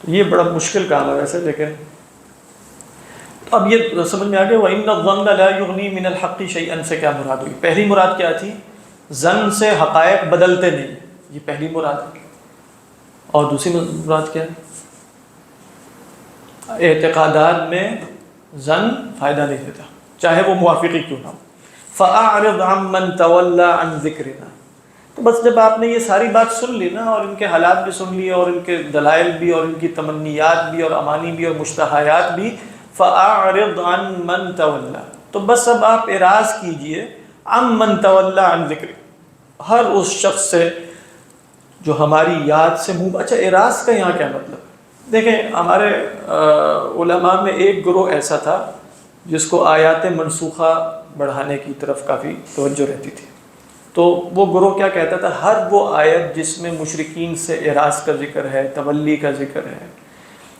تو یہ بڑا مشکل کام ہے ویسے، لیکن اب یہ سمجھ میں آ گیا. وَإِنَّ الظَّنَّ لَا يُغْنِي مِنَ الْحَقِّ شَيْئًا سے کیا مراد ہوئی؟ پہلی مراد کیا تھی؟ ظن سے حقائق بدلتے نہیں، یہ پہلی مراد ہے. اور دوسری مراد کیا ہے؟ اعتقادات میں ظن فائدہ نہیں دیتا، چاہے وہ موافقی کیوں نہ ہو. فَأَعْرِضْ عَمَّنْ تَوَلَّى عَنْ ذِكْرِنَا، تو بس جب آپ نے یہ ساری بات سن لی نا، اور ان کے حالات بھی سن لیے، اور ان کے دلائل بھی، اور ان کی تمنیات بھی، اور امانی بھی، اور مشتہیات بھی، فَأَعْرِضْ عَنْ مَنْ تَوَلَّى، تو بس اب آپ اعراض کیجئے عَنْ مَنْ تَوَلَّى عَنْ ذِكْرِ، ہر اس شخص سے جو ہماری یاد سے منہ۔ اچھا اعراض کا یہاں کیا مطلب؟ دیکھیں ہمارے علماء میں ایک گروہ ایسا تھا جس کو آیات منسوخہ بڑھانے کی طرف کافی توجہ رہتی تھی، تو وہ گروہ کیا کہتا تھا، ہر وہ آیت جس میں مشرکین سے اعراض کا ذکر ہے، تولی کا ذکر ہے،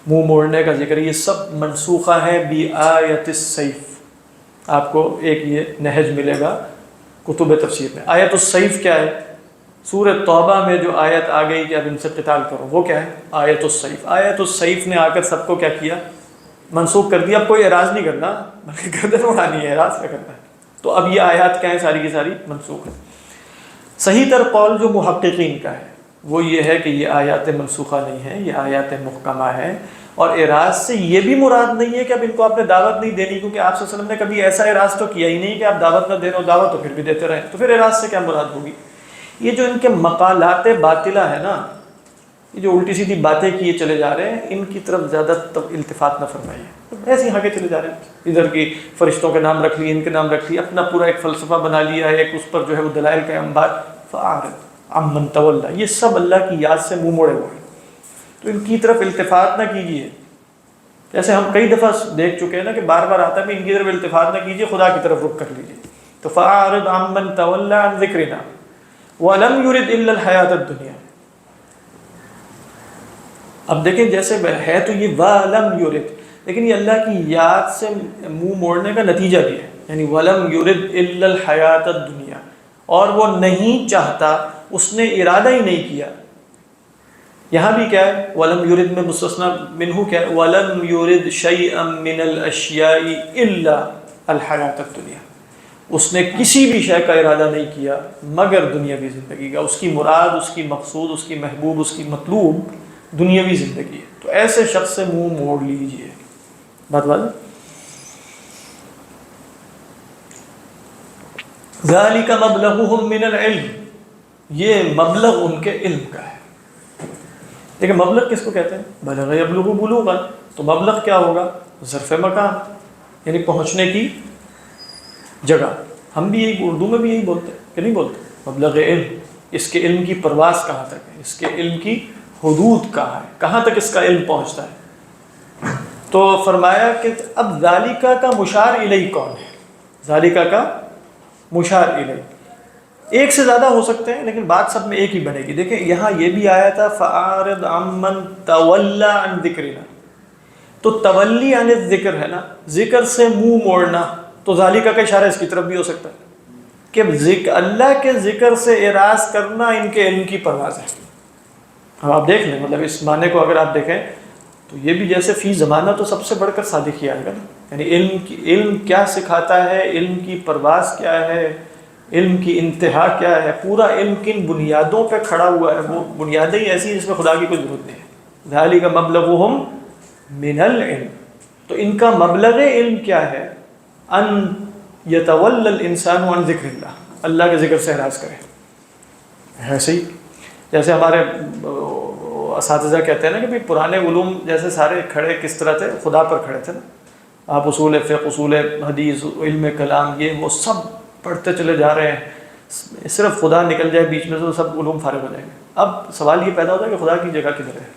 منہ موڑنے کا ذکر ہے، یہ سب منسوخہ ہے بآیت السیف۔ آپ کو ایک یہ نہج ملے گا کتب تفسیر میں۔ آیت السیف کیا ہے؟ سورہ توبہ میں جو آیت آ گئی کہ اب ان سے قتال کرو، وہ کیا ہے؟ آیت السیف۔ آیت السیف نے آ کر سب کو کیا کیا؟ منسوخ کر دیا۔ اب کوئی اعراض نہیں کرنا بلکہ گردن اڑانی ہے، اعراض کیا کرنا ہے؟ تو اب یہ آیات کیا ہیں؟ ساری کی ساری منسوخ ہیں۔ صحیح تر قول جو محققین کا ہے وہ یہ ہے کہ یہ آیات منسوخہ نہیں ہیں، یہ آیات محکمہ ہیں، اور اعراض سے یہ بھی مراد نہیں ہے کہ اب ان کو آپ نے دعوت نہیں دینی، کیونکہ آپ صلی اللہ علیہ وسلم نے کبھی ایسا اعراض تو کیا ہی نہیں کہ آپ دعوت نہ دے رہے ہو، دعوت تو پھر بھی دیتے رہیں، تو پھر اعراض سے کیا مراد ہوگی؟ یہ جو ان کے مقالات باطلہ ہے نا، یہ جو الٹی سیدھی باتیں کیے چلے جا رہے ہیں، ان کی طرف زیادہ التفات نہ فرمائیے، ایسے ہی آگے چلے جا رہے ہیں، ادھر کی فرشتوں کے نام رکھ لیے، ان کے نام رکھ لیے، اپنا پورا ایک فلسفہ بنا لیا ہے، ایک اس پر جو ہے وہ دلائل کا انبار۔ فَأَعْرِضْ عَمَّنْ تَوَلَّى، یہ سب اللہ کی یاد سے منہ موڑے ہوئے ہیں، تو ان کی طرف التفات نہ کیجیے۔ جیسے ہم کئی دفعہ دیکھ چکے ہیں نا کہ بار بار آتا ہے کہ ان کی طرف التفات نہ کیجیے، خدا کی طرف رخ کر لیجیے۔ تو فَأَعْرِضْ عَمَّنْ تَوَلَّى عَنْ ذِكْرِنَا وَلَمْ يُرِدْ إِلَّا الْحَيَاةَ الدُّنْيَا۔ اب دیکھیں جیسے ہے تو یہ وَلَمْ يُرِدْ، لیکن یہ اللہ کی یاد سے منہ موڑنے کا نتیجہ بھی ہے، یعنی وَلَمْ يُرِدْ إِلَّا الْحَيَاةَ الدُّنْيَا، اور وہ نہیں چاہتا، اس نے ارادہ ہی نہیں کیا۔ یہاں بھی کیا ہے؟ وَلَمْ يُرِدْ میں مستثنیٰ منہ کیا ہے؟ وَلَمْ يُرِدْ شَيْئًا مِّنَ الْأَشْيَاءِ إِلَّا الْحَيَاةَ الدُّنْيَا، اس نے کسی بھی شے کا ارادہ نہیں کیا مگر دنیاوی زندگی کا، اس کی مراد، اس کی مقصود، اس کی محبوب، اس کی مطلوب دنیاوی زندگی ہے، تو ایسے شخص سے منہ موڑ لیجئے۔ بات واضح؟ ذَلِكَ مَبْلَغُهُم مِّنَ الْعِلْمِ، یہ مبلغ ان کے علم کا ہے۔ لیکن مبلغ کس کو کہتے ہیں؟ بلغ یبلغ بلوغا، تو مبلغ کیا ہوگا؟ ظرف مکان، یعنی پہنچنے کی جگہ۔ ہم بھی یہی اردو میں بھی یہی بولتے ہیں کہ نہیں بولتے؟ مبلغ علم، اس کے علم کی پرواز کہاں تک ہے، اس کے علم کی حدود کہاں ہے، کہاں تک اس کا علم پہنچتا ہے۔ تو فرمایا کہ اب ذالکہ کا مشار الیہ کون ہے؟ ذالکہ کا مشار الیہ ایک سے زیادہ ہو سکتے ہیں، لیکن بات سب میں ایک ہی بنے گی۔ دیکھیں یہاں یہ بھی آیا تھا فَأَعْرِضْ عَمَّنْ تَوَلَّى عَنْ ذِكْرِنَا، تو تولی عن الذکر ہے نا، ذکر سے منہ موڑنا، تو ذالکہ کا اشارہ اس کی طرف بھی ہو سکتا ہے کہ اللہ کے ذکر سے اعراض کرنا ان کے علم کی پرواز ہے۔ اب آپ دیکھ لیں، مطلب اس معنی کو اگر آپ دیکھیں تو یہ بھی جیسے فی زمانہ تو سب سے بڑھ کر صادق ہی آئے گا نا، یعنی علم کیا سکھاتا ہے، علم کی پرواز کیا ہے، علم کی انتہا کیا ہے، پورا علم کن بنیادوں پہ کھڑا ہوا ہے، وہ بنیادیں ہی ایسی ہیں جس میں خدا کی کوئی ضرورت نہیں ہے۔ ذالک مبلغہم من العلم، تو ان کا مبلغ علم کیا ہے؟ ان یتولی الانسان عن ذکر اللہ، اللہ کے ذکر سے اعراض کرے۔ ایسے ہی جیسے ہمارے اساتذہ کہتے ہیں نا کہ بھئی پرانے علوم جیسے سارے کھڑے کس طرح تھے؟ خدا پر کھڑے تھے نا، آپ اصول فقہ، اصول حدیث، علم کلام، یہ وہ سب پڑھتے چلے جا رہے ہیں، صرف خدا نکل جائے بیچ میں تو سب علوم فارغ ہو جائیں گے۔ اب سوال یہ پیدا ہوتا ہے کہ خدا کی جگہ کدھر ہے؟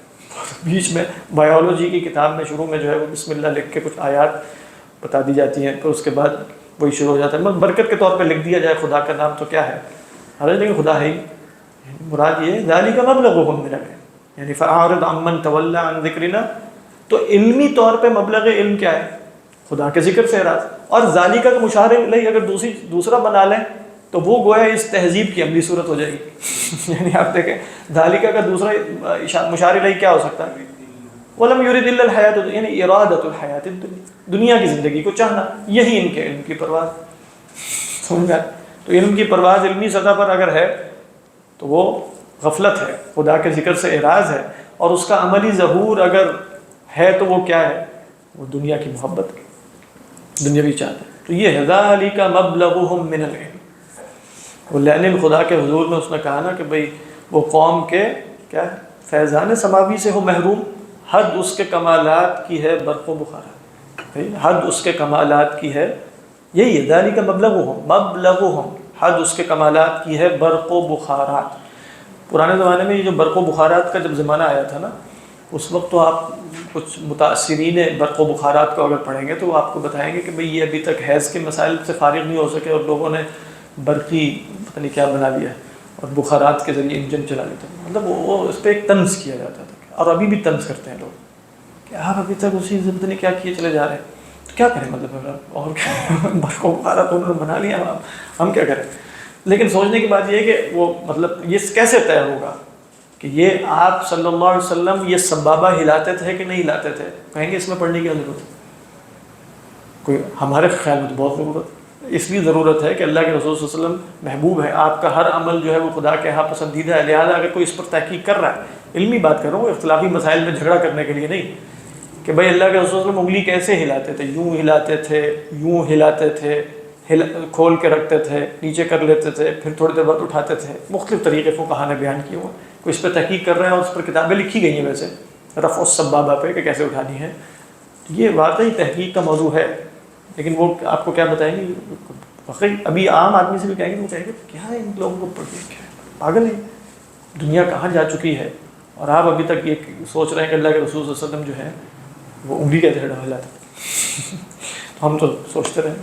بیچ میں بایولوجی کی کتاب میں شروع میں جو ہے وہ بسم اللہ لکھ کے کچھ آیات بتا دی جاتی ہیں، پھر اس کے بعد وہی شروع ہو جاتا ہے، برکت کے طور پہ لکھ دیا جائے خدا کا نام، تو کیا ہے؟ حالانکہ لیکن خدا ہے ہی، مراد یہ ہے ذالک مبلغہم من العلم، یعنی فأعرض عمن تولى عن ذکرنا، تو علمی طور پہ مبلغ علم کیا ہے؟ خدا کے ذکر سے اعراض۔ اور ذالکہ کا مشار الیہ اگر دوسرا بنا لیں تو وہ گویا اس تہذیب کی عملی صورت ہو جائے گی۔ یعنی آپ دیکھیں ذالکہ کا دوسرا مشار الیہ کیا ہو سکتا ہے؟ وَلَمْ يُرِدْ إِلَّا الْحَيَاةَ الدُّنْيَا، یعنی ارادۃ الحیات الدنیا، دنیا کی زندگی کو چاہنا، یہی ان کے علم کی پرواز۔ سمجھا؟ تو علم کی پرواز علمی سطح پر اگر ہے تو وہ غفلت ہے، خدا کے ذکر سے اعراض ہے، اور اس کا عملی ظہور اگر ہے تو وہ کیا ہے؟ وہ دنیا کی محبت کی، دنیاوی چاہت ہے۔ تو یہ ہے ذالک مبلغہم من العلم۔ وہ لعن الخدا کے حضور میں اس نے کہا نا کہ بھئی وہ قوم کے کیا ہے فیضان سماوی سے ہو محروم، حد اس کے کمالات کی ہے برق و بخارات، حد اس کے کمالات کی ہے، یہی ہے ذالک مبلغہم، حد اس کے کمالات کی ہے برق و بخارات۔ پرانے زمانے میں یہ جو برق و بخارات کا جب زمانہ آیا تھا نا، اس وقت تو آپ کچھ متاثرین برق و بخارات کو اگر پڑھیں گے تو وہ آپ کو بتائیں گے کہ بھئی یہ ابھی تک حیض کے مسائل سے فارغ نہیں ہو سکے اور لوگوں نے برقی پتہ نہیں کیا بنا لیا ہے اور بخارات کے ذریعے انجن چلا لیتے ہیں، مطلب وہ اس پہ ایک طنز کیا جاتا تھا، اور ابھی بھی طنز کرتے ہیں لوگ کہ آپ ابھی تک اسی پتہ نہیں کیا کیے چلے جا رہے ہیں، تو کیا کریں مطلب، اور کیا برق و بخارات انہوں نے بنا لیا، ہم کیا کریں۔ لیکن سوچنے کی بات یہ ہے کہ وہ مطلب یہ کیسے طے ہوگا کہ یہ آپ صلی اللہ علیہ وسلم یہ سبابہ ہلاتے تھے کہ نہیں ہلاتے تھے؟ کہیں گے اس میں پڑھنے کی ضرورت ہے، کوئی ہمارے خیال میں تو بہت ضرورت، اس لیے ضرورت ہے کہ اللہ کے رسول صلی اللہ علیہ وسلم محبوب ہے، آپ کا ہر عمل جو ہے وہ خدا کے ہاں پسندیدہ ہے، لہٰذا اگر کوئی اس پر تحقیق کر رہا ہے، علمی بات کر رہا ہوں، اختلافی مسائل میں جھگڑا کرنے کے لیے نہیں، کہ بھائی اللہ کے رسول صلی اللہ علیہ وسلم انگلی کیسے ہلاتے تھے، یوں ہلاتے تھے، یوں ہلاتے تھے، کھول کے رکھتے تھے، نیچے کر لیتے تھے، پھر تھوڑی دیر بعد اٹھاتے تھے، مختلف طریقے فقہاء نے بیان کیے ہوئے، کوئی اس پہ تحقیق کر رہے ہیں اور اس پر کتابیں لکھی گئی ہیں ویسے رفع السبابہ پہ کہ کیسے اٹھانی ہے، یہ واقعی تحقیق کا موضوع ہے، لیکن وہ آپ کو کیا بتائیں گے، واقعی ابھی عام آدمی سے بھی کہیں گے، وہ کہیں گے کیا ہے ان لوگوں کو پڑھ کے، کیا پاگل ہے، دنیا کہاں جا چکی ہے، اور آپ ابھی تک یہ سوچ رہے ہیں کہ اللہ کے رسول صلی اللہ علیہ وسلم جو ہے وہ انگلی کیسے ہلاتے، تو ہم تو سوچتے رہیں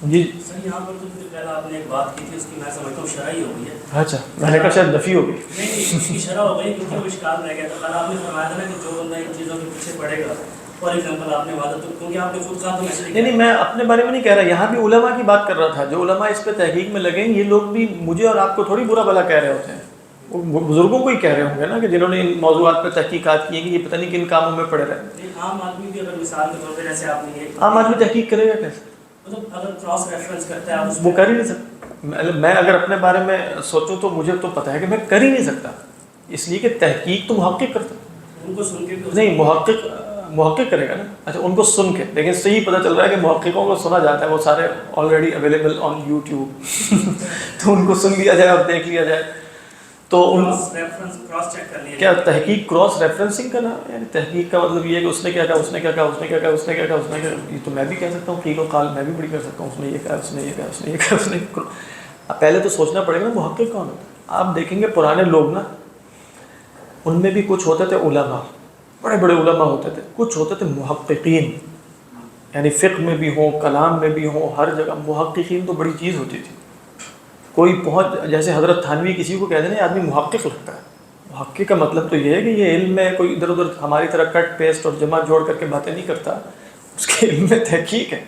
جی۔ سر یہاں پر تو پہلے آپ نے ایک بات کی تھی، اس کی میں سمجھتا ہوں شرعی ہو گئی ہے۔ اچھا میں نے کہا شاید نفی ہو گئی۔ نہیں اس کی شرح ہو گئی کیونکہ وہ اشکال رہ گیا تھا، کل آپ نے فرمایا تھا نا کہ جو بندہ ان چیزوں کے پیچھے پڑے گا، فار ایگزامپل آپ نے وعدہ تو کیونکہ آپ نے خود کہا تو میں نہیں میں اپنے بارے میں نہیں کہہ رہا، یہاں بھی علماء کی بات کر رہا تھا، جو علماء اس پہ تحقیق میں لگے یہ لوگ بھی مجھے اور آپ کو تھوڑی برا بھلا کہہ رہے ہوتے ہیں، وہ بزرگوں کو ہی کہہ رہے ہوں گے نا کہ جنہوں نے ان موضوعات پہ تحقیقات کی ہیں کہ یہ پتہ نہیں کن کاموں میں پڑے رہے۔ عام آدمی بھی اگر مثال کے طور پہ جیسے آپ نے یہ عام آدمی تحقیق کرے گا کیسے؟ مطلب اگر کراس ریفرنس کرتا ہے آپ وہ کر ہی نہیں سکتا، میں اگر اپنے بارے میں سوچوں تو مجھے تو پتہ ہے کہ میں کر ہی نہیں سکتا، اس لیے کہ تحقیق تو محقق کرتا ان کو سن کے بھی نہیں، محقق کرے گا نا، اچھا ان کو سن کے، لیکن صحیح پتہ چل رہا ہے کہ محققوں کو سنا جاتا ہے، وہ سارے آلریڈی اویلیبل آن یوٹیوب تو ان کو سن لیا جائے اور دیکھ لیا جائے، تو ان کراس چیک کر لیا کیا تحقیق کراس ریفرنسنگ کا نام ہے؟ یعنی تحقیق کا مطلب یہ ہے کہ اس نے کیا کہا، اس نے کیا کہا، اس نے کیا کہا، اس نے کیا کہا، اس نے کیا کہا، یہ تو میں بھی کہہ سکتا ہوں، قیل و قال میں بھی بڑی کر سکتا ہوں، اس نے یہ کہا، اس نے یہ کہا، اس نے یہ کہا، اس نے اب پہلے تو سوچنا پڑے گا نا محقق کون ہوتا ہے۔ آپ دیکھیں گے پرانے لوگ نا، ان میں بھی کچھ ہوتے تھے علماء، بڑے بڑے علماء ہوتے تھے، کچھ ہوتے تھے محققین، یعنی فقہ میں بھی ہوں، کلام میں بھی ہوں، ہر جگہ محققین تو بڑی چیز ہوتی تھی، کوئی پہنچ، جیسے حضرت تھانوی کسی کو کہتے ہیں آدمی محقق لگتا ہے، محقق کا مطلب تو یہ ہے کہ یہ علم میں کوئی ادھر ادھر ہماری طرح کٹ پیسٹ اور جمع جوڑ کر کے باتیں نہیں کرتا، اس کے علم میں تحقیق ہے۔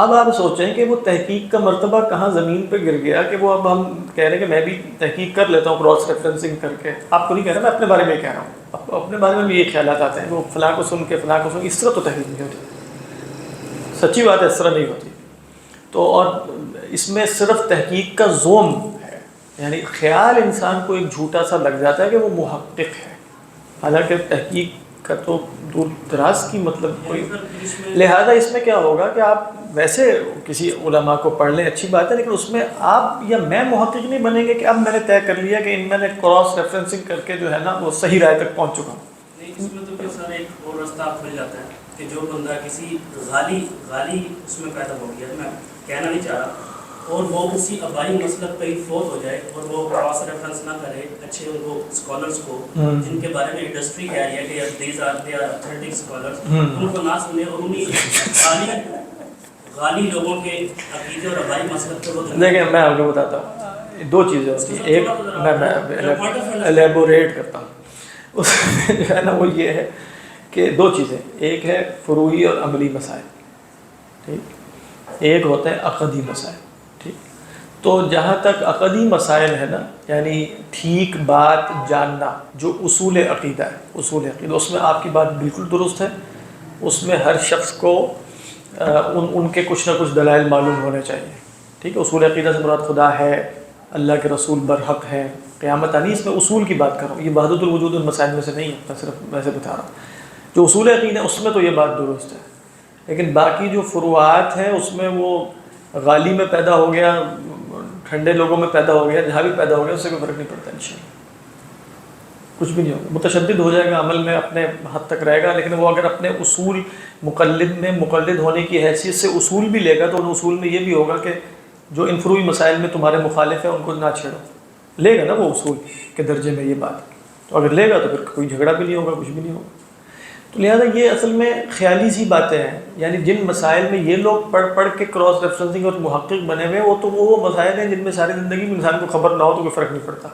اب آپ سوچیں کہ وہ تحقیق کا مرتبہ کہاں زمین پہ گر گیا کہ وہ اب ہم کہہ رہے ہیں کہ میں بھی تحقیق کر لیتا ہوں کراس ریفرنسنگ کر کے، آپ کو نہیں کہہ رہا، میں اپنے بارے میں کہہ رہا ہوں، اپنے بارے میں بھی یہ خیالات آتے ہیں کہ وہ فلاں کو سن کے فلاں کو سن، اس طرح تو تحقیق نہیں ہوتی، سچی بات ہے اس طرح نہیں ہوتی۔ تو اور اس میں صرف تحقیق کا زوم ہے، یعنی خیال انسان کو ایک جھوٹا سا لگ جاتا ہے کہ وہ محقق ہے، حالانکہ تحقیق کا تو دور دراز کی مطلب کوئی، لہذا اس میں کیا ہوگا کہ آپ ویسے کسی علماء کو پڑھ لیں اچھی بات ہے، لیکن اس میں آپ یا میں محقق نہیں بنیں گے کہ اب میں نے طے کر لیا کہ ان میں نے کراس ریفرنسنگ کر کے جو ہے نا وہ صحیح رائے تک پہنچ چکا ہوں۔ نہیں اس میں تو پھر سر ایک اور رستہ کھل جاتا ہے کہ جو بندہ کسی غالی اس میں پیدا ہو گیا، میں کہنا نہیں چاہ رہا، اور وہ کسی آبائی مسلک پہ ہی فوت ہو جائے اور وہ کراس ریفرنس نہ کرے اچھے ان کو اسکالرس کو جن کے بارے میں انڈسٹری کہہ رہی ہے کہ these are they are authentic scholars, ان کو نہ سنے اور انہیں غالی لوگوں کے عقیدے اور آبائی مسلک پہ وہ دیکھیں میں آپ کو بتاتا ہوں، دو چیزیں ہوتی ہیں، ایک میں الیبوریٹ کرتا ہوں، اس میں جو ہے نا وہ یہ ہے کہ دو چیزیں، ایک ہے فروعی اور عملی مسائل، ٹھیک، ایک ہوتے ہیں عقدی مسائل، ٹھیک، تو جہاں تک عقدی مسائل ہے نا، یعنی ٹھیک بات جاننا جو اصول عقیدہ ہے، اصول عقیدہ، اس میں آپ کی بات بالکل درست ہے، اس میں ہر شخص کو ان کے کچھ نہ کچھ دلائل معلوم ہونے چاہیے، ٹھیک ہے، اصول عقیدہ سے مراد خدا ہے، اللہ کے رسول برحق ہے، قیامت آنی، اس میں اصول کی بات کر رہا ہوں، یہ وحدت الوجود المسائل میں سے نہیں ہے، میں صرف ویسے بتا رہا ہوں، جو اصول عقیدہ اس میں تو یہ بات درست ہے، لیکن باقی جو فروعات ہیں اس میں وہ غالی میں پیدا ہو گیا ٹھنڈے لوگوں میں پیدا ہو گیا، جہاں بھی پیدا ہو گیا اس سے کوئی فرق نہیں پڑتا انشاءاللہ، کچھ بھی نہیں ہوگا، متشدد ہو جائے گا عمل میں اپنے حد تک رہے گا، لیکن وہ اگر اپنے اصول مقلد میں مقلد ہونے کی حیثیت سے اصول بھی لے گا تو ان اصول میں یہ بھی ہوگا کہ جو ان فروعی مسائل میں تمہارے مخالف ہیں ان کو نہ چھیڑو، لے گا نا وہ اصول کے درجے میں یہ بات، تو اگر لے گا تو پھر کوئی جھگڑا بھی نہیں ہوگا، کچھ بھی نہیں ہوگا۔ تو لہٰذا یہ اصل میں خیالی سی باتیں ہیں، یعنی جن مسائل میں یہ لوگ پڑھ کے کراس ریفرنسنگ اور محقق بنے ہوئے وہ تو وہ مسائل ہیں جن میں ساری زندگی میں انسان کو خبر نہ ہو تو کوئی فرق نہیں پڑتا،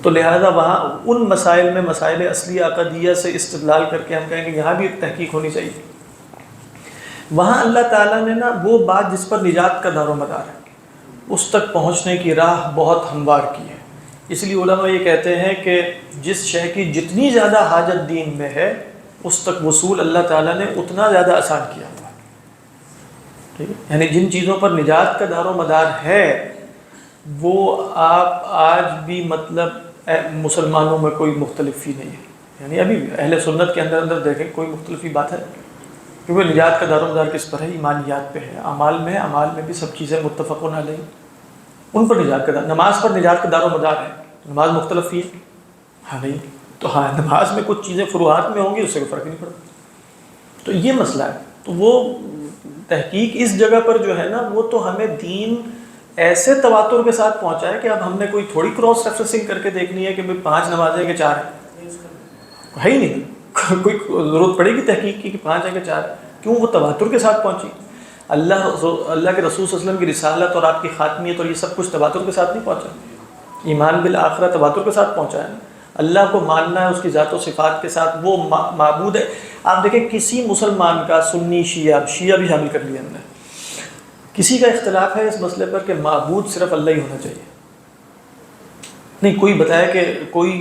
تو لہٰذا وہاں ان مسائل میں مسائل اصلی عقدیہ سے استدلال کر کے ہم کہیں گے یہاں بھی ایک تحقیق ہونی چاہیے۔ وہاں اللہ تعالیٰ نے نا وہ بات جس پر نجات کا دار و مدار ہے اس تک پہنچنے کی راہ بہت ہموار کی ہے، اس لیے علماء یہ کہتے ہیں کہ جس شے کی جتنی زیادہ حاجت دین میں ہے اس تک وصول اللہ تعالیٰ نے اتنا زیادہ آسان کیا ہوا ہے، ٹھیک ہے، یعنی جن چیزوں پر نجات کا دار و مدار ہے وہ آپ آج بھی مطلب مسلمانوں میں کوئی مختلفی نہیں ہے، یعنی ابھی بھی اہل سنت کے اندر دیکھیں کوئی مختلفی بات ہے، کیونکہ نجات کا دار و مدار کس پر ہے؟ ایمانیات پہ ہے، اعمال میں ہے، اعمال میں بھی سب چیزیں متفقون علیہ، ان پر نجات کا دار، نماز پر نجات کا دار و مدار ہے، نماز مختلف ہی ہے، ہاں نہیں تو ہاں نماز میں کچھ چیزیں فروعات میں ہوں گی اس سے کوئی فرق نہیں پڑتا، تو یہ مسئلہ ہے۔ تو وہ تحقیق اس جگہ پر جو ہے نا وہ تو ہمیں دین ایسے تواتر کے ساتھ پہنچا ہے کہ اب ہم نے کوئی تھوڑی کراس ریفرنسنگ کر کے دیکھنی ہے کہ بھائی 5 نمازیں کہ 4 ہیں، ہے ہی نہیں، کوئی ضرورت پڑے گی تحقیق کی کہ 5 ہے کہ 4 ہے، کیوں؟ وہ تواتر کے ساتھ پہنچی، اللہ کے رسول صلی اللہ علیہ وسلم کی رسالت اور آپ کی خاتمیت اور یہ سب کچھ تواتر کے ساتھ نہیں پہنچا، ایمان بالآخرہ تواتر کے ساتھ پہنچا ہے، اللہ کو ماننا ہے اس کی ذات و صفات کے ساتھ، وہ معبود ہے۔ آپ دیکھیں کسی مسلمان کا سنی شیعہ بھی شامل کر لیا ہم نے، کسی کا اختلاف ہے اس مسئلے پر کہ معبود صرف اللہ ہی ہونا چاہیے، نہیں کوئی بتایا کہ کوئی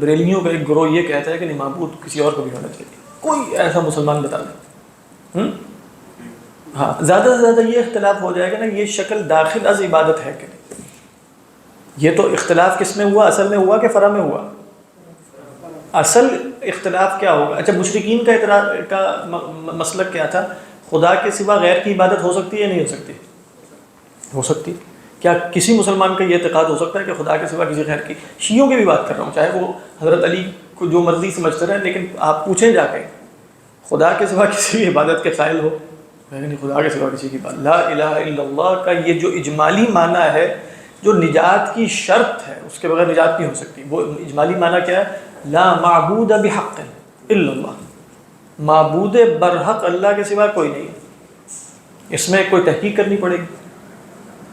بریلیوں کا ایک گروہ یہ کہتا ہے کہ نہیں معبود کسی اور کو بھی ہونا چاہیے، کوئی ایسا مسلمان بتا دیں، ہاں زیادہ سے زیادہ یہ اختلاف ہو جائے گا نا یہ شکل داخل از عبادت ہے کہ نہیں، یہ تو اختلاف کس میں ہوا؟ اصل میں ہوا کہ فرع میں ہوا؟ اصل اختلاف کیا ہوگا؟ اچھا مشرکین کا مسلک کیا تھا؟ خدا کے سوا غیر کی عبادت ہو سکتی ہے یا نہیں ہو سکتی؟ ہو سکتی۔ کیا کسی مسلمان کا یہ اعتقاد ہو سکتا ہے کہ خدا کے سوا کسی غیر کی؟ شیعوں کی بھی بات کر رہا ہوں، چاہے وہ حضرت علی کو جو مرضی سمجھتے رہیں، لیکن آپ پوچھیں جا کے خدا کے سوا کسی بھی عبادت کے قائل ہو؟ نہیں، خدا کے سوا کسی کی بات، لا الہ الا اللہ کا یہ جو اجمالی معنی ہے جو نجات کی شرط ہے اس کے بغیر نجات نہیں ہو سکتی، وہ اجمالی معنی کیا ہے؟ لا معبود بحق الا اللہ، معبود برحق اللہ کے سوا کوئی نہیں، اس میں کوئی تحقیق کرنی پڑے گی،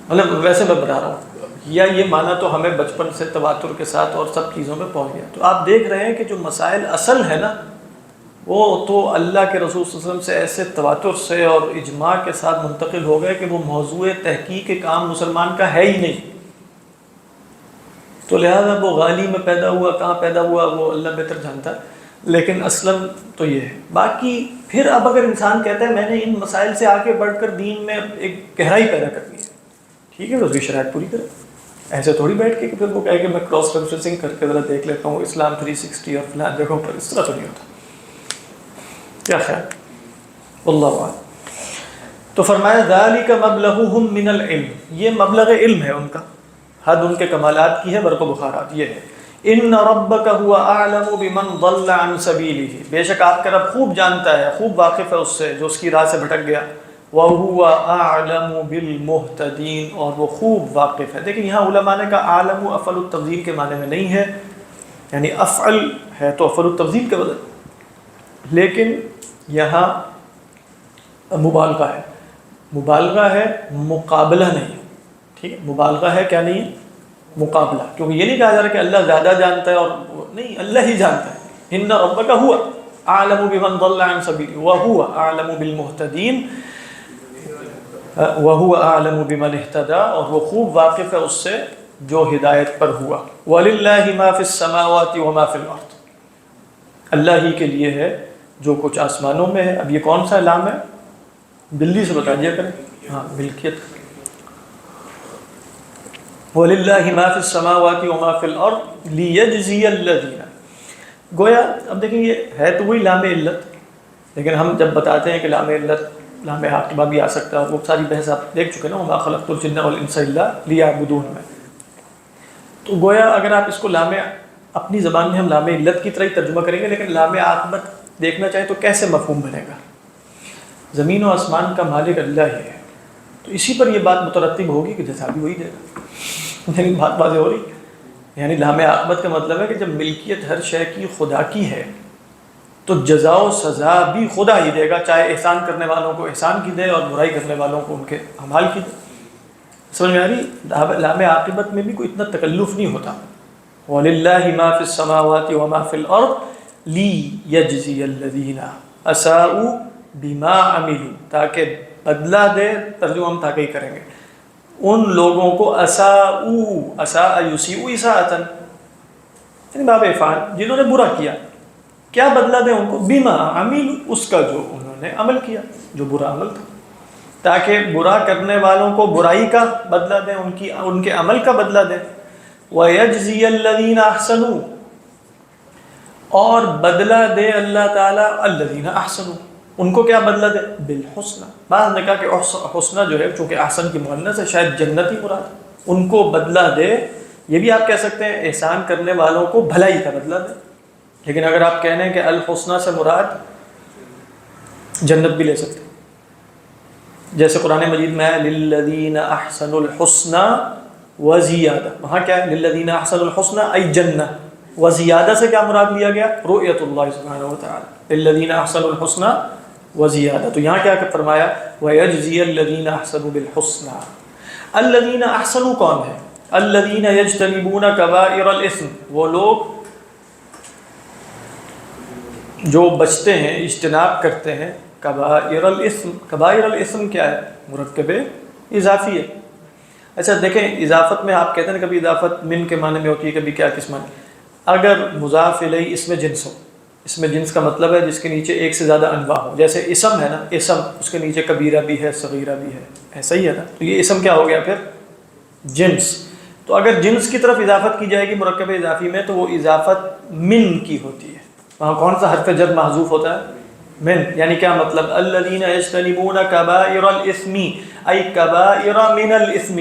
مطلب ویسے میں بتا رہا ہوں، یا یہ معنی تو ہمیں بچپن سے تواتر کے ساتھ اور سب چیزوں میں پہنچ گیا۔ تو آپ دیکھ رہے ہیں کہ جو مسائل اصل ہے نا وہ تو اللہ کے رسول صلی اللہ علیہ وسلم سے ایسے تواتر سے اور اجماع کے ساتھ منتقل ہو گئے کہ وہ موضوع تحقیق کے کام مسلمان کا ہے ہی نہیں، تو لہذا وہ غالی میں پیدا ہوا کہاں پیدا ہوا وہ اللہ بہتر جانتا ہے، لیکن اصلاً تو یہ ہے۔ باقی پھر اب اگر انسان کہتا ہے میں نے ان مسائل سے آگے بڑھ کر دین میں ایک گہرائی پیدا کرنی ہے، ٹھیک ہے، اس کی شرائط پوری کرے، ایسے تھوڑی بیٹھ کے کہ پھر وہ کہے کہ میں کراس ریفرنسنگ کر کے ذرا دیکھ لیتا ہوں اسلام 360 اور فلاں جگہوں پر، اس طرح تو نہیں ہوتا۔ کیا خیال؟ واللہ اعلم۔ تو فرمایا ذالک مبلغہم من العلم، یہ مبلغ علم ہے ان کا، حد ان کے کمالات کی ہے، برق و بخارات یہ ہے۔ ان ربک هو اعلم بمن ضل عن سبیلہ، بے شک آپ کا رب خوب جانتا ہے، خوب واقف ہے اس سے جو اس کی راہ سے بھٹک گیا، وهو اعلم بالمہتدین، اور وہ خوب واقف ہے۔ دیکھیں یہاں علماء نے کہا عالم افعل التفضیل کے معنی میں نہیں ہے، یعنی افعل ہے تو افعل التفضیل کے بدل، لیکن یہاں مبالغہ ہے، مبالغہ ہے مقابلہ نہیں، ٹھیک ہے، مبالغہ ہے کیا نہیں ہے؟ مقابلہ، کیونکہ یہ نہیں کہا جا رہا کہ اللہ زیادہ جانتا ہے اور نہیں، اللہ ہی جانتا ہے۔ ان ربک هو اعلم بمن ضل عن سبیلہ وهو اعلم بالمہتدین وهو اعلم بمن اهتدى، اور وہ خوب واقف ہے اس سے جو ہدایت پر ہوا۔ وللہ ما فی السماوات وما فی الارض، اللہ ہی کے لیے ہے جو کچھ آسمانوں میں ہے۔ اب یہ کون سا لام ہے؟ بلی سے بتا دیا کریں، ہاں ملکیت۔ وَلِلَّهِ مَا فِي السَّمَاوَاتِ وَمَا فِي الْأَرْضِ لِيَجْزِيَ الَّذِينَ، گویا اب دیکھیں یہ ہے تو وہی لام علت، لیکن ہم جب بتاتے ہیں کہ لام علت لام عاقبہ بھی آ سکتا ہے، وہ ساری بحث آپ دیکھ چکے نا، وما خلقت الجن والانس الا لیعبدون میں. تو گویا اگر آپ اس کو لام، اپنی زبان میں ہم لام علت کی طرح ہی ترجمہ کریں گے، لیکن لام عاقبت دیکھنا چاہیں تو کیسے مفہوم بنے گا؟ زمین و آسمان کا مالک اللہ ہی ہے، تو اسی پر یہ بات مترتب ہوگی کہ جزا بھی وہی دے گا. یعنی بات واضح ہو رہی. یعنی لام عاقبت کا مطلب ہے کہ جب ملکیت ہر شے کی خدا کی ہے تو جزا و سزا بھی خدا ہی دے گا، چاہے احسان کرنے والوں کو احسان کی دے اور برائی کرنے والوں کو ان کے اعمال کی دے. سمجھ میں آ رہی؟ لام عاقبت میں بھی کوئی اتنا تکلف نہیں ہوتا. وَلِلَّهِ مَا فِي السَّمَاوَاتِ وَمَا فِي الْأَرْضِ لِيَجْزِيَ الَّذِينَ أَسَاءُوا بِمَا عَمِلُوا، تاکہ بدلہ دے، ترجمہ ہم تاکہ ہی کریں گے، ان لوگوں کو اساء یسیء اساءۃ، یعنی باب افعال، جنہوں نے برا کیا، کیا بدلہ دیں ان کو؟ بما عملوا، اس کا جو انہوں نے عمل کیا، جو برا عمل تھا، تاکہ برا کرنے والوں کو برائی کا بدلہ دیں، ان کے عمل کا بدلہ دیں. وَيَجْزِيَ الَّذِينَ أَحْسَنُوا، اور بدلہ دے اللہ تعالیٰ الَّذِينَ أَحْسَنُوا، ان کو کیا بدلہ دے؟ بالحسنى. بعض نے کہا کہ حسنہ جو ہے چونکہ احسن کی مؤنث ہے، شاید جنت ہی مراد، ان کو بدلہ دے. یہ بھی آپ کہہ سکتے ہیں احسان کرنے والوں کو بھلائی کا بدلہ دے، لیکن اگر آپ کہہ رہے ہیں کہ الحسنى سے مراد جنت بھی لے سکتے ہیں، جیسے قرآن مجید میں ہے للذین احسنوا الحسنى وزیادہ، وہاں کیا ہے؟ للذین احسنوا الحسنى ای جنہ، وزیادہ سے کیا مراد لیا گیا؟ رؤیت اللہ سبحانہ وتعالی. للذین احسنوا الحسنى وزیادہ. تو یہاں کیا فرمایا؟ وَيَجْزِيَ الَّذِينَ أَحْسَنُوا بِالْحُسْنَى. الَّذِينَ أَحْسَنُوا کون ہے؟ الَّذِينَ يَجْتَنِبُونَ كَبَائِرَ الْإِثْمِ، وہ لوگ جو بچتے ہیں، اجتناب کرتے ہیں کبائر الاسم. کبائر الاسم کیا ہے؟ مرکب اضافی ہے. اچھا دیکھیں، اضافت میں آپ کہتے ہیں کبھی اضافت من کے معنی میں ہوتی ہے، کبھی کیا کس معنی. اگر مضاف الیہ اسم جنس ہو، اسم جنس کا مطلب ہے جس کے نیچے ایک سے زیادہ انواع ہو، جیسے اسم ہے نا، اسم اس کے نیچے کبیرہ بھی ہے، صغیرہ بھی ہے، ایسا ہی ہے نا. تو یہ اسم کیا ہو گیا پھر؟ جنس. تو اگر جنس کی طرف اضافت کی جائے گی مرکب اضافی میں، تو وہ اضافت من کی ہوتی ہے. وہاں کون سا حرف جر محذوف ہوتا ہے؟ من. یعنی کیا مطلب؟ الذین یجتنبون کبائر الاسم ای کبائر من الاسم.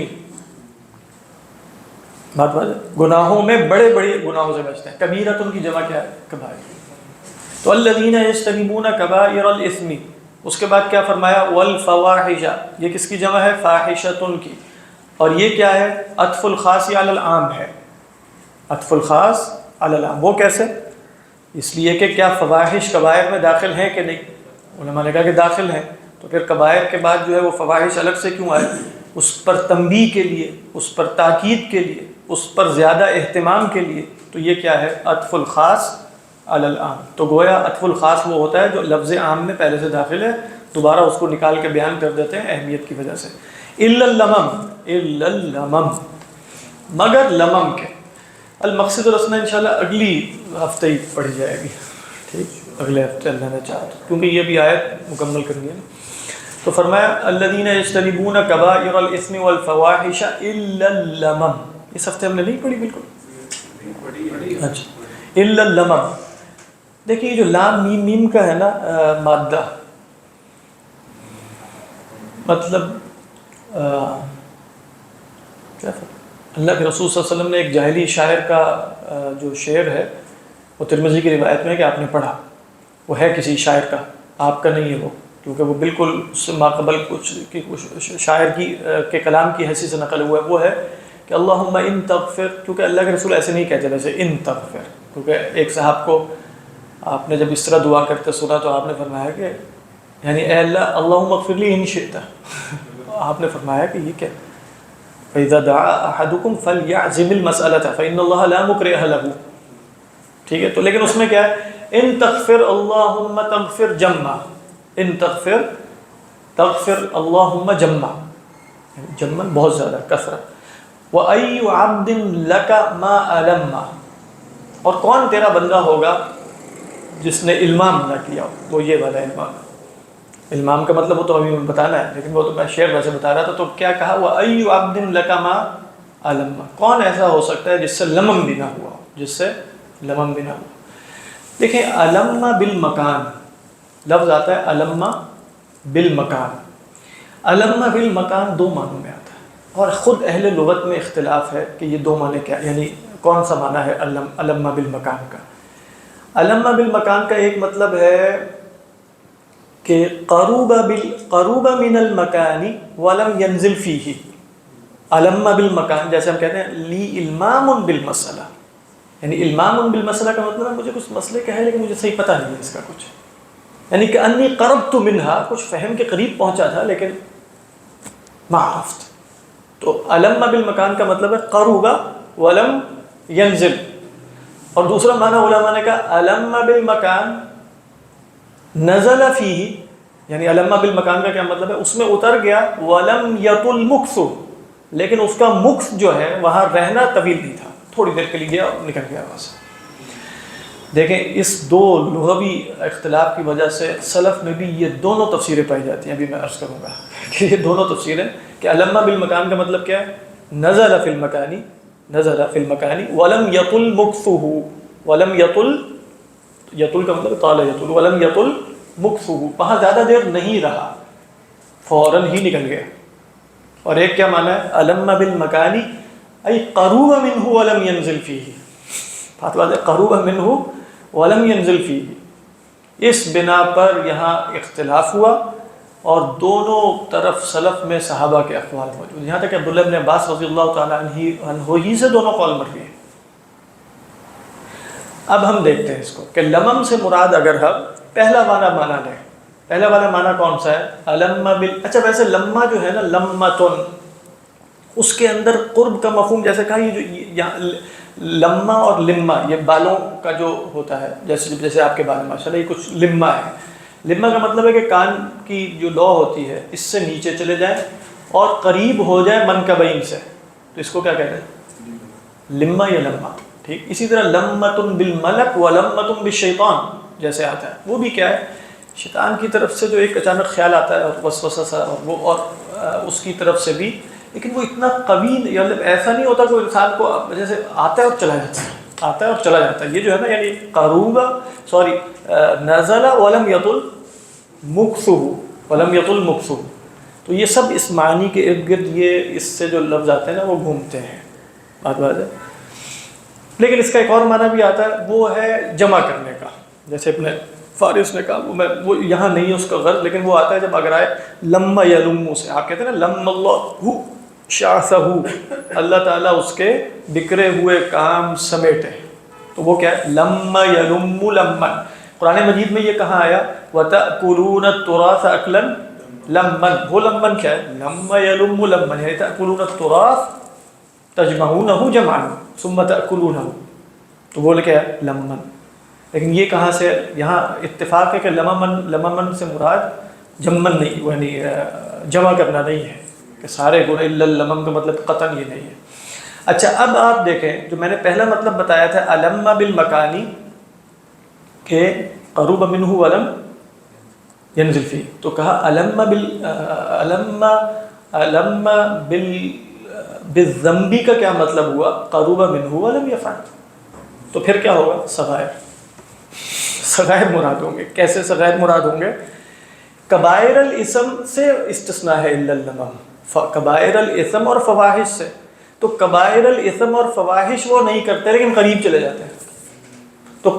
بات گناہوں میں بڑے بڑے گناہوں سے بچتے ہیں. کبیرۃ ان کی جمع کیا ہے؟ کبائر. تو الذین یجتنبون کبائر الاسم، اس کے بعد کیا فرمایا؟ والفواحش، یہ کس کی جمع ہے؟ فاحشۃ کی. اور یہ کیا ہے؟ عطف الخاص علی العام ہے. عطف الخاص علی العام. وہ کیسے؟ اس لیے کہ کیا فواحش کبائر میں داخل ہیں کہ نہیں؟ علماء نے کہا کہ داخل ہیں. تو پھر کبائر کے بعد جو ہے وہ فواحش الگ سے کیوں آئے؟ اس پر تنبیہ کے لیے، اس پر تاکید کے لیے، اس پر زیادہ اہتمام کے لیے. تو یہ کیا ہے؟ عطف الخاص علی العام. تو گویا عطف الخاص وہ ہوتا ہے جو لفظ عام میں پہلے سے داخل ہے، دوبارہ اس کو نکال کے بیان کر دیتے ہیں اہمیت کی وجہ سے. الا اللمم، الا اللمم، مگر لمم کے. المقصد الحسنہ انشاءاللہ اگلی ہفتے ہی پڑھی جائے گی، ٹھیک، اگلے ہفتے اللہ نے چاہا تو، کیونکہ یہ بھی آیت مکمل کرنی ہے. تو فرمایا الذین یجتنبون کبائر الاسم والفواحش الا اللمم. اس ہفتے ہم نے نہیں پڑھی بالکل. اچھا، الا اللمم. دیکھیے یہ جو لام میم میم کا ہے نا مادہ، مطلب کیا اللہ کے رسول صلی اللہ علیہ وسلم نے ایک جاہلی شاعر کا جو شعر ہے وہ ترمذی کی روایت میں ہے کہ آپ نے پڑھا، وہ ہے کسی شاعر کا، آپ کا نہیں ہے وہ، کیونکہ وہ بالکل اس سے ماقبل کچھ شاعر کے کلام کی حیثیت سے نقل ہوا ہے. وہ ہے کہ اللہم ان تغفر، کیونکہ اللہ کے رسول ایسے نہیں کہتے ویسے ان تغفر، کیونکہ ایک صاحب کو آپ نے جب اس طرح دعا کرتے سنا تو آپ نے فرمایا کہ یعنی اے اللہ اللہم اغفر لی ان شئت. آپ نے فرمایا کہ یہ کیا؟ فَإِذَا دَعَا أَحَدُكُمْ فَلْيَعْزِمِ الْمَسْأَلَةَ فَإِنَّ اللَّهَ لَا مُكْرِهَ لَهُ. ٹھیک ہے، تو لیکن اس میں کیا ہے؟ ان تغفر اللہم تغفر جمع، ان تغفر تغفر اللہم جمع، جمع بہت زیادہ کثرت. وَأَيُّ عَبْدٍ لَكَ مَا أَلَمَّ، اور کون تیرا بندہ ہوگا جس نے المام نہ کیا ہو. وہ یہ والا المام، المام کا مطلب وہ تو ابھی بتانا ہے، لیکن وہ تو میں شعر ویسے بتا رہا تھا. تو کیا کہا؟ وَأَيُّ عَبْدٍ لَكَ مَا أَلَمَّ، کون ایسا ہو سکتا ہے جس سے لمم بھی نہ ہوا، جس سے لمم بھی نہ ہوا. دیکھیں علمہ بالمکان لفظ آتا ہے، علمہ بالمکان. علم بالمکان دو معنوں میں آتا ہے، اور خود اہل لغت میں اختلاف ہے کہ یہ دو معنی کیا، یعنی کون سا معنی ہے علم بالمکان کا. علم بالمکان کا ایک مطلب ہے کہ قروب من المکان ولم ينزل فیہ. علم بالمکان جیسے ہم کہتے ہیں لی علمام بالمسئلہ، یعنی علمام بالمسئلہ کا مطلب ہے مجھے کچھ مسئلے کا ہے لیکن مجھے صحیح پتہ نہیں ہے اس کا کچھ، یعنی کہ انی قربت منہا، کچھ فہم کے قریب پہنچا تھا لیکن ما عرفت. تو علم بالمکان کا مطلب ہے قروب ولم ينزل. اور دوسرا معنی علماء نے کہا علم بالمکان نزل فیہ، یعنی علم بالمکان کا کیا مطلب ہے اس میں اتر گیا، ولم یطل مکث، لیکن اس کا مکث جو ہے وہاں رہنا طویل نہیں تھا، تھوڑی دیر کے لیے گیا اور نکل گیا وہاں سے. دیکھیں اس دو لغوی اختلاف کی وجہ سے سلف میں بھی یہ دونوں تفسیریں پائی جاتی ہیں. ابھی میں عرض کروں گا کہ یہ دونوں تفسیریں کہ علم بالمکان کا مطلب کیا ہے نزل فی المکانی ولم یطل مکثہ، ولم یطل کا مطلب طال یطل، ولم یطل مکثہ، وہاں زیادہ دیر نہیں رہا، فوراً ہی نکل گیا. اور ایک کیا معنی ہے علم بالمکانی ای قروب منہ ولم ینزل فیہ، بات واضح، قروب منہ ولم ینزل فیہ. اس بنا پر یہاں اختلاف ہوا اور دونوں طرف سلف میں صحابہ کے اقوال موجود، یہاں تک کہ عبداللہ ابن عباس رضی اللہ تعالیٰ عنہ ہی سے دونوں قول مروی ہیں. اب ہم دیکھتے ہیں اس کو کہ لمم سے مراد اگر ہم پہلا والا لیں، پہلا والا معنی کون سا ہے علم اچھا ویسے لمہ جو ہے نا لمتن، اس کے اندر قرب کا مفہوم جیسے کہا، یہ جو لمہ اور لمہ یہ بالوں کا جو ہوتا ہے، جیسے آپ کے بال میں ماشاء اللہ یہ کچھ لمہ ہے. لمہ کا مطلب ہے کہ کان کی جو لو ہوتی ہے اس سے نیچے چلے جائیں اور قریب ہو جائے منکبین سے، تو اس کو کیا کہتے ہیں لمہ یا لمہ. ٹھیک، اسی طرح لمتن بالملک و لمتن بالشیطان جیسے آتا ہے، وہ بھی کیا ہے شیطان کی طرف سے جو ایک اچانک خیال آتا ہے اور وسوسہ سا، اور وہ اور اس کی طرف سے بھی، لیکن وہ اتنا قوی، مطلب ایسا نہیں ہوتا کہ انسان کو جیسے آتا ہے اور چلا جاتا ہے، آتا ہے اور چلا جاتا ہے. یہ جو ہے نا یعنی قروب نزل ولم یطل مکثہ، ولم یطل مکثہ. تو یہ سب اس معنی کے ارد گرد یہ اس سے جو لفظ آتے ہیں نا وہ گھومتے ہیں، بات ہے. لیکن اس کا ایک اور معنی بھی آتا ہے، وہ ہے جمع کرنے کا، جیسے اپنے فارس نے کہا، وہ یہاں نہیں ہے اس کا غرض، لیکن وہ آتا ہے جب اگر آئے لم یلم سے، آپ کہتے ہیں نا لم اللہ شاثہ، اللہ تعالیٰ اس کے بکھرے ہوئے کام سمیٹے، تو وہ کیا ہے لم یلم لمن. قرآن مجید میں یہ کہاں آیا وَتَأْكُلُونَ التُّرَاثَ أَكْلًا لَمًّا، وہ لمن کیا ہے لم یلم لمن، یعنی تأکلون التراث تجمعونہ جمعا ثم تأکلونہ، تو وہ کیا ہے لمن. لیکن یہ کہاں سے، یہاں اتفاق ہے کہ لممن سے مراد جمن نہیں، یعنی جمع کرنا نہیں ہے کہ سارے گناہ الا اللمم کا مطلب قطعاً یہ نہیں ہے. اچھا اب آپ دیکھیں جو میں نے پہلا مطلب بتایا تھا علم بالمکانی کہ قروب منہ ولم ینزل فیہ، تو کہا علم بالذنبی کا کیا مطلب ہوا قروب منہ ولم یفعل. تو پھر کیا ہوگا صغائر مراد ہوں گے. کیسے صغائر مراد ہوں گے؟ کبائر الاسم سے استثناء ہے الا اللمم، کبائر الاسم اور فواحش سے. تو کبائر الاسم اور فواحش وہ نہیں کرتے لیکن قریب چلے جاتے ہیں، تو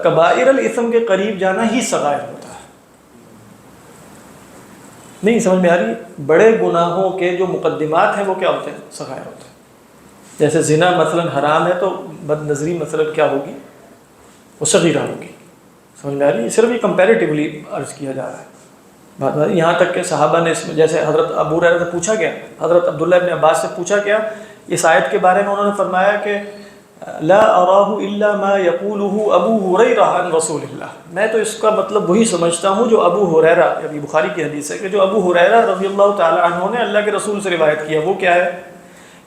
کبائر الاسم کے قریب جانا ہی صغائر ہوتا ہے. نہیں سمجھ میں آ رہی؟ بڑے گناہوں کے جو مقدمات ہیں وہ کیا ہوتے ہیں صغائر ہوتے ہیں. جیسے زنا مثلا حرام ہے تو بد نظری مثلا کیا ہوگی وہ صغیرہ ہوگی. سمجھ میں آ رہی ہے؟ صرف یہ کمپیریٹیولی عرض کیا جا رہا ہے. بات بات یہاں تک کہ صحابہ نے اس میں جیسے حضرت ابو ہریرہ سے پوچھا گیا، حضرت عبداللہ ابن عباس سے پوچھا گیا اس آیت کے بارے میں، انہوں نے فرمایا کہ لا اراہ الا ما یقولہ ابو ہریرہ عن رسول اللہ، میں تو اس کا مطلب وہی سمجھتا ہوں جو ابو ہریرہ، یعنی بخاری کی حدیث ہے کہ جو ابو ہریرہ رضی اللہ تعالی عنہ نے اللہ کے رسول سے روایت کیا. وہ کیا ہے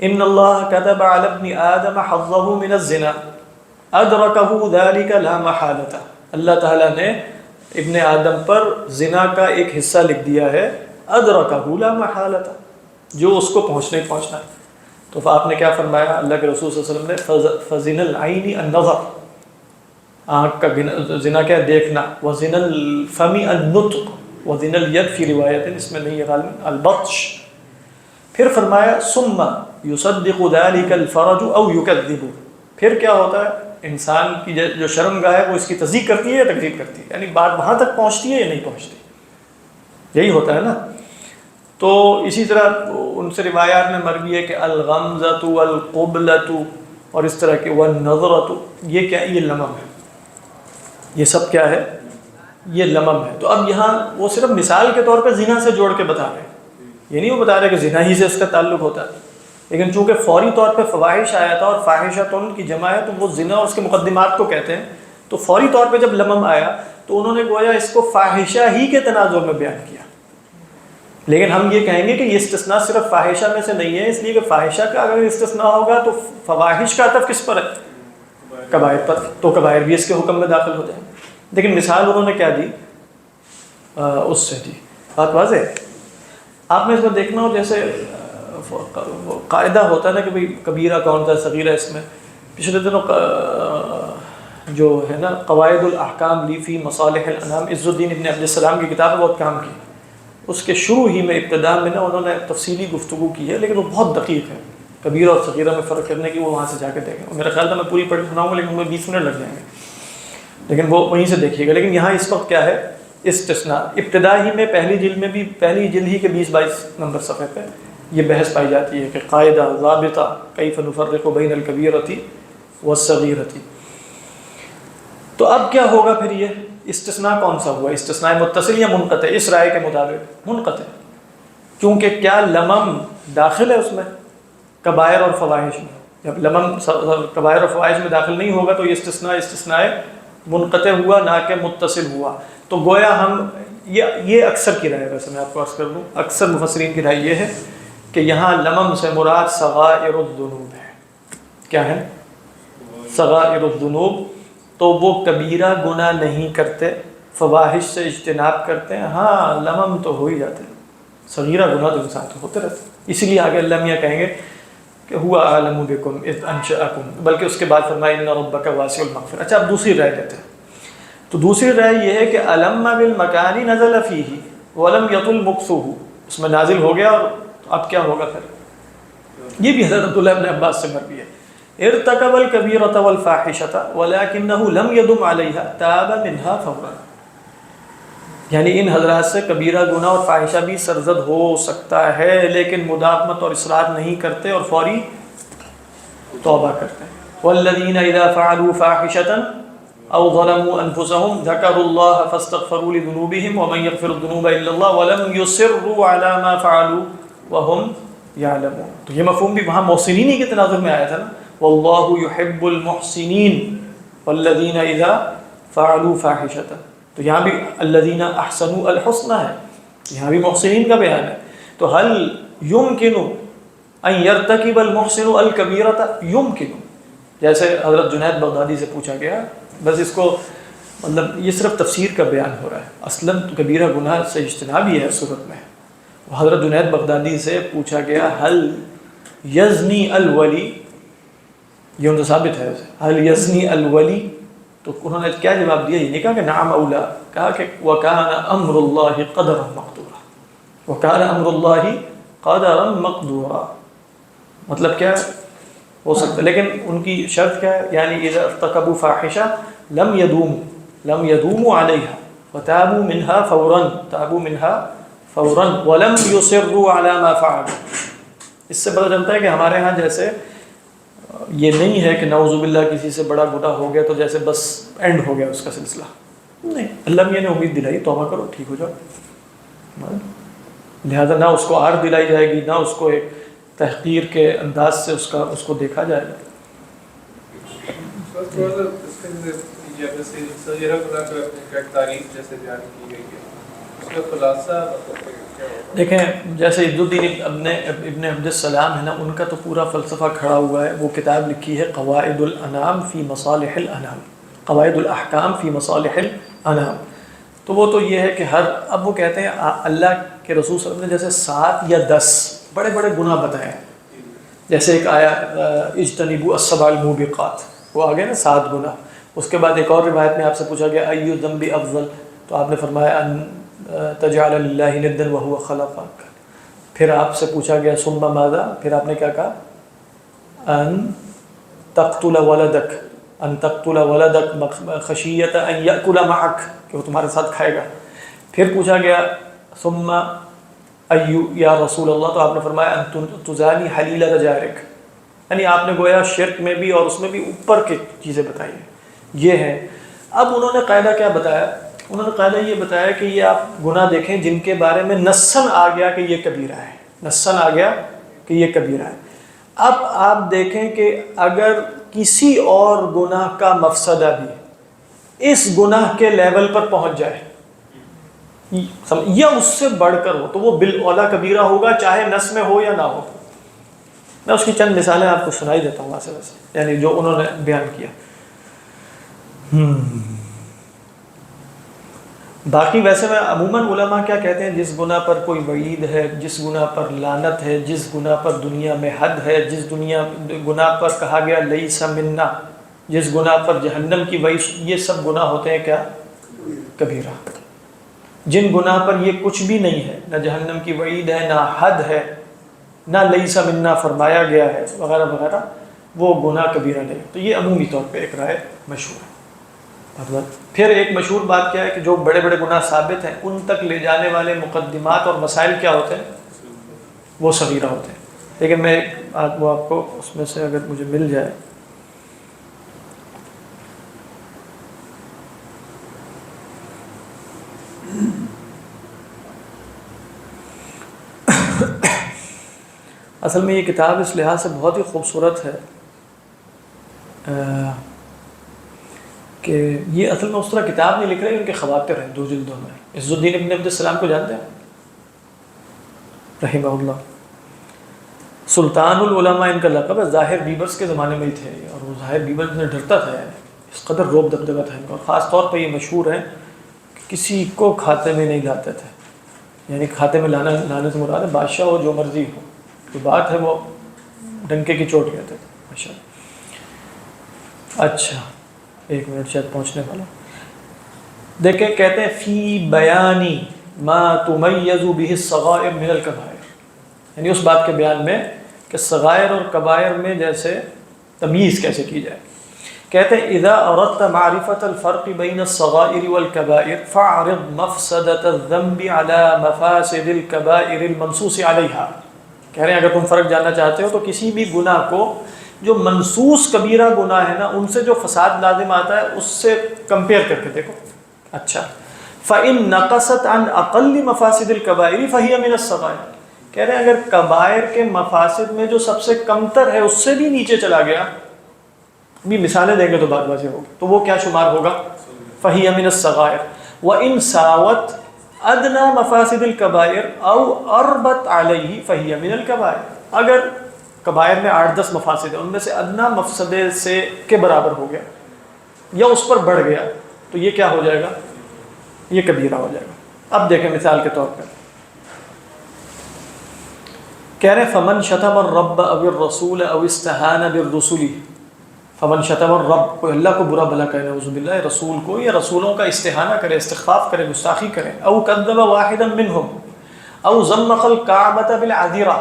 ان اللہ كتب على ابن آدم حظه من الزنا ادرکہ ذلك لا محالۃ، اللہ تعالیٰ نے ابن آدم پر زنا کا ایک حصہ لکھ دیا ہے، ادرکہ لا محالۃ، جو اس کو پہنچنا ہے. تو آپ نے کیا فرمایا اللہ کے رسول صلی اللہ علیہ وسلم نے فزن العین النظر، آنکھ کا زنا کیا دیکھنا، وزن الفم النطق، وزن الید فی روایت، اس میں نہیں ہے غالباً البطش. پھر فرمایا ثم یصدق ذلك الفرج او یکذب. پھر کیا ہوتا ہے، انسان کی جو شرمگاہ ہے وہ اس کی تصدیق کرتی ہے یا تکذیب کرتی ہے، یعنی بات وہاں تک پہنچتی ہے یا نہیں پہنچتی، یہی ہوتا ہے نا. تو اسی طرح ان سے روایات میں مروی ہے کہ الغمزۃ والقبلۃ اور اس طرح کے والنظرۃ، یہ کیا، یہ لمم ہے، یہ سب کیا ہے، یہ لمم ہے. تو اب یہاں وہ صرف مثال کے طور پہ زنا سے جوڑ کے بتا رہے ہیں، یہ نہیں وہ بتا رہے کہ زنا ہی سے اس کا تعلق ہوتا ہے، لیکن چونکہ فوری طور پہ فواحش آیا تھا اور فاحشۃ کی جمع ہے تو وہ زنا اور اس کے مقدمات کو کہتے ہیں، تو فوری طور پہ جب لمم آیا تو انہوں نے گویا اس کو فاحشہ ہی کے تناظر میں بیان کیا. لیکن ہم یہ کہیں گے کہ یہ استثناء صرف فاحشہ میں سے نہیں ہے، اس لیے کہ فاحشہ کا اگر استثناء ہوگا تو فواحش کا عطف کس پر ہے، کبائر پر، تو کبائر بھی اس کے حکم میں داخل ہو جائیں. لیکن مثال انہوں نے کیا دی، اس سے دی. بات واضح ہے. آپ نے اس میں دیکھنا ہو جیسے قاعدہ ہوتا ہے نا کہ بھئی کبیرہ کون سا صغیرہ، اس میں پچھلے دنوں جو ہے نا قواعد الاحکام لی فی مصالح الانام، عز الدین ابن عبد السلام کی کتاب ہے، بہت کام کی. اس کے شروع ہی میں ابتداء میں نا انہوں نے تفصیلی گفتگو کی ہے، لیکن وہ بہت دقیق ہے کبیرہ اور صغیرہ میں فرق کرنے کی. وہ وہاں سے جا کے دیکھیں، میرا خیال تھا میں پوری پڑھ سناؤں گا لیکن ان میں 20 منٹ لگ جائیں گے، لیکن وہ وہیں سے دیکھیے گا. لیکن یہاں اس وقت کیا ہے، استثناء ابتداء ہی میں پہلی جلد میں بھی، پہلی جلد ہی کے 20-22 نمبر صفحے پہ یہ بحث پائی جاتی ہے کہ قاعدہ ضابطہ کیف نفرق بین الکبیرۃ والصغیرۃ. تو اب کیا ہوگا پھر، یہ استثناء کون سا ہوا، استثناء متصل یا منقطع؟ اس رائے کے مطابق منقطع، کیونکہ کیا لمم داخل ہے اس میں کبائر اور فواحش میں. جب لمم کبائر اور فواحش میں داخل نہیں ہوگا تو یہ استثناء منقطع ہوا نہ کہ متصل ہوا. تو گویا ہم یہ اکثر کی رائے ہے، ویسے میں آپ کو عرض کر دوں اکثر مفسرین کی رائے یہ ہے کہ یہاں لمم سے مراد صغائر الذنوب ہے. کیا ہے؟ صغائر الذنوب. تو وہ کبیرہ گناہ نہیں کرتے، فواحش سے اجتناب کرتے ہیں، ہاں لمم تو ہو ہی جاتے ہیں، صغیرہ گناہ تو انسان تو ہوتے رہتے ہیں. اسی لیے آگے اللہ میاں کہیں گے کہ ہوا اعلم بکم اذ انشأکم، بلکہ اس کے بعد فرمایا ان ربک واسع المغفرۃ. اچھا اب دوسری رائے لیتے ہیں. تو دوسری رائے یہ ہے کہ علم بالمکان نزل فیہ ولم یطل مکثہ، اس میں نازل ہو گیا اور اب کیا ہوگا پھر. یہ بھی حضرت عبداللہ ابن عباس سے مروی ہے. ارتکب الکبیرۃ والفاحشۃ ولکنہ لم یدم علیہا تاب منہا فورا. یعنی ان حضرات سے کبیرہ گناہ اور فاحشہ بھی سرزد ہو سکتا ہے لیکن مداومت اور اصرار نہیں کرتے اور فوری توبہ کرتے ہیں. والذین اذا فعلوا فاحشۃ او ظلموا انفسهم ذکروا اللہ فاستغفروا لذنوبهم ومن یغفر الذنوب الا اللہ ولم یصروا علی ما فعلوا وهم یعلمون. تو یہ مفہوم بھی وہاں محسنین کے تناظر میں آیا تھا نا، واللہ یحب المحسنین والذین اذا فعلوا فاحشۃ. تو یہاں بھی الذین احسنوا الحسنى ہے، یہاں بھی محسنین کا بیان ہے. تو هل يمكن ان يرتكب المحسن الكبیرۃ؟ يمكن. جیسے حضرت جنید بغدادی سے پوچھا گیا، بس اس کو مطلب یہ صرف تفسیر کا بیان ہو رہا ہے، اصلاً تو کبیرہ گناہ سے اجتناب ہی ہے صورت میں. حضرت جنید بغدادی سے پوچھا گیا هل یزنی الولی، یہ ان کو ثابت ہے، هل یزنی الولی؟ تو انہوں نے کیا جواب دیا؟ یہ نہیں کہا کہ نعم اولا، کہا کہ وَكَانَ أَمْرُ اللَّهِ قَدَرًا مَقْدُورًا، وَكَانَ أَمْرُ اللَّهِ قَدَرًا مَقْدُورًا. مطلب کیا ہو سکتا ہے، لیکن ان کی شرط کیا ہے، یعنی اذا ارتکبوا فاحشہ لم يدوموا علیہا وتابوا منها فورا، تابوا منها فورا ولم يصروا على ما فعلوا. اس سے پتہ چلتا ہے کہ ہمارے ہاں جیسے یہ نہیں ہے کہ نعوذ باللہ کسی سے بڑا گناہ ہو گیا تو جیسے بس اینڈ ہو گیا اس کا سلسلہ، نہیں. اللہ میاں نے امید دلائی توبہ کرو ٹھیک ہو جاؤ، لہذا نہ اس کو آر دلائی جائے گی نہ اس کو ایک تحقیر کے انداز سے اس کو دیکھا جائے گا. دیکھیں جیسے عز الدین ابن عبد السلام ہے نا، ان کا تو پورا فلسفہ کھڑا ہوا ہے. وہ کتاب لکھی ہے قواعد الانام فی مصالح الانام، قواعد الاحکام فی مصالح الانام. تو وہ تو یہ ہے کہ اب وہ کہتے ہیں اللہ کے رسول صلی اللہ علیہ وسلم نے جیسے 7 یا 10 بڑے بڑے گناہ بتائے ہیں. جیسے ایک آیا اجتنبوا السبع الموبقات، وہ آگے نا 7 گناہ. اس کے بعد ایک اور روایت میں آپ سے پوچھا گیا ای الذنب افضل، تو آپ نے فرمایا ان تجعل للہ ندا وهو خلقک. پھر آپ سے پوچھا گیا ثم ماذا، پھر آپ نے کیا کہا ان تقتل ولدک، ان تقتل ولدک خشیۃ ان یأکل معک، کہ وہ تمہارے ساتھ کھائے گا. پھر پوچھا گیا ثم ایو یا رسول اللہ، تو آپ نے فرمایا ان تزانی حلیلۃ جارک، یعنی آپ نے گویا شرک میں بھی اور اس میں بھی اوپر کی چیزیں بتائی ہیں. یہ ہے. اب انہوں نے قاعدہ کیا بتایا؟ انہوں نے قاعدہ یہ بتایا کہ یہ آپ گناہ دیکھیں جن کے بارے میں نصاً آ گیا کہ یہ کبیرہ ہے، نصاً آ گیا کہ یہ کبیرہ ہے. اب آپ دیکھیں کہ اگر کسی اور گناہ کا مفسدہ بھی اس گناہ کے لیول پر پہنچ جائے یا اس سے بڑھ کر ہو تو وہ بالاولیٰ کبیرہ ہوگا، چاہے نص میں ہو یا نہ ہو. میں اس کی چند مثالیں آپ کو سنائی دیتا ہوں ویسے یعنی جو انہوں نے بیان کیا. باقی ویسے میں عموماً علماء کیا کہتے ہیں، جس گناہ پر کوئی وعید ہے، جس گناہ پر لعنت ہے، جس گناہ پر دنیا میں حد ہے، جس گناہ پر کہا گیا لیس منا، جس گناہ پر جہنم کی وعید، یہ سب گناہ ہوتے ہیں کیا؟ کبیرہ. جن گناہ پر یہ کچھ بھی نہیں ہے، نہ جہنم کی وعید ہے، نہ حد ہے، نہ لیس منا فرمایا گیا ہے وغیرہ وغیرہ، وہ گناہ کبیرہ نہیں. تو یہ عمومی طور پہ ایک رائے مشہور ہے. پھر ایک مشہور بات کیا ہے کہ جو بڑے بڑے گناہ ثابت ہیں ان تک لے جانے والے مقدمات اور مسائل کیا ہوتے ہیں؟ وہ صغیرہ ہوتے ہیں. لیکن میں وہ آپ کو اس میں سے اگر مجھے مل جائے، اصل میں یہ کتاب اس لحاظ سے بہت ہی خوبصورت ہے کہ یہ اصل میں اس طرح کتاب نہیں لکھ رہے، ان کے خواتر ہیں 2 جلدوں میں. عز الدین ابن عبد السلام کو جانتے ہیں رحمہ اللہ؟ سلطان العلماء ان کا لقب ہے. ظاہر بیبرس کے زمانے میں ہی تھے اور وہ ظاہر بیبرس سے ڈرتا تھا، اس قدر روب دبدبہ تھا ان کا. اور خاص طور پہ یہ مشہور ہے کہ کسی کو کھاتے میں نہیں لاتے تھے، یعنی کھاتے میں لانے سے مراد ہے بادشاہ ہو جو مرضی ہو، جو بات ہے وہ ڈنکے کی چوٹ کہتے تھے. ماشاء اللہ. اچھا 1 منٹ شاید پہنچنے والا. دیکھیں کہتے ہیں فی بیانی ما تمیز به الصغائر من الکبائر، یعنی اس بات کے بیان میں کہ صغائر اور کبائر میں جیسے تمیز کیسے کی جائے. کہتے ہیں اذا اردت معرفت الفرق بین الصغائر والکبائر فاعرض مفسدۃ الذنب على مفاسد الکبائر المنصوص علیہا. کہہ رہے ہیں اگر تم فرق جاننا چاہتے ہو تو کسی بھی گناہ کو جو منصوص کبیرہ گناہ ہے نا ان سے جو فساد لازم آتا ہے اس سے کمپیئر کر کے دیکھو. اچھا فَإِن نَقَصَتْ عَنْ أَقَلِّ مَفَاسِدِ الْكَبَائِرِ فَهِيَ مِنَ الصَّغَائِرِ. کہہ رہے ہیں اگر کبائر کے مفاسد میں جو سب سے کمتر ہے اس سے بھی نیچے چلا گیا، بھی مثالیں دیں گے تو بات واضح ہوگی، تو وہ کیا شمار ہوگا؟ فَهِيَ مِنَ الصَّغَائِرِ. وَإِن سَاوَتْ أَدْنَى مَفَاسِدِ الْكَبَائِرِ أَوْ أَرْبَتْ عَلَيْهِ فَهِيَ مِنَ الْكَبَائِرِ. اگر کبائر میں 8-10 مفاسد ہیں، ان میں سے ادنا مفسدے سے کے برابر ہو گیا یا اس پر بڑھ گیا تو یہ کیا ہو جائے گا؟ یہ کبیرہ ہو جائے گا. اب دیکھیں مثال کے طور پر کہہ رہے فمن شتم الرب او الرسول او استہان بالرسل. فمن شتم الرب، کوئی اللہ کو برا بھلا کہے نعوذ باللہ، رسول کو یا رسولوں کا استہانہ کرے، استخفاف کرے، گستاخی کرے، او کذب واحدا منهم او زمخ الکعبۃ بالعذرہ،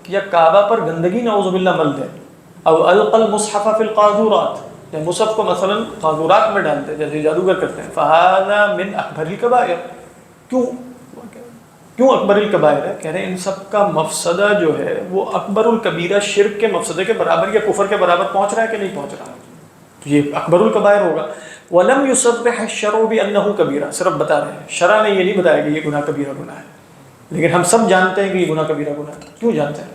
یا کعبہ پر گندگی نعوذ باللہ مل دے، او القى المصحف فی القاذورات، یا مصحف کو مثلا قاذورات میں ڈال دے جیسے جادوگر کرتے ہیں. فہذا من اکبر الکبائر. کیوں اکبر الکبائر ہے؟ کہہ رہے ہیں ان سب کا مفسدہ جو ہے وہ اکبر الکبیرہ شرک کے مفسدے کے برابر یا کفر کے برابر پہنچ رہا ہے کہ نہیں پہنچ رہا، تو یہ اکبر الکبائر ہوگا. ولم یصرح الشرع بانه کبیرہ، صرف بتا رہے ہیں، شرع نے یہ نہیں بتایا کہ یہ گناہ کبیرہ گناہ ہے، لیکن ہم سب جانتے ہیں کہ یہ گناہ کبیرہ گناہ ہے. کیوں جانتے ہیں؟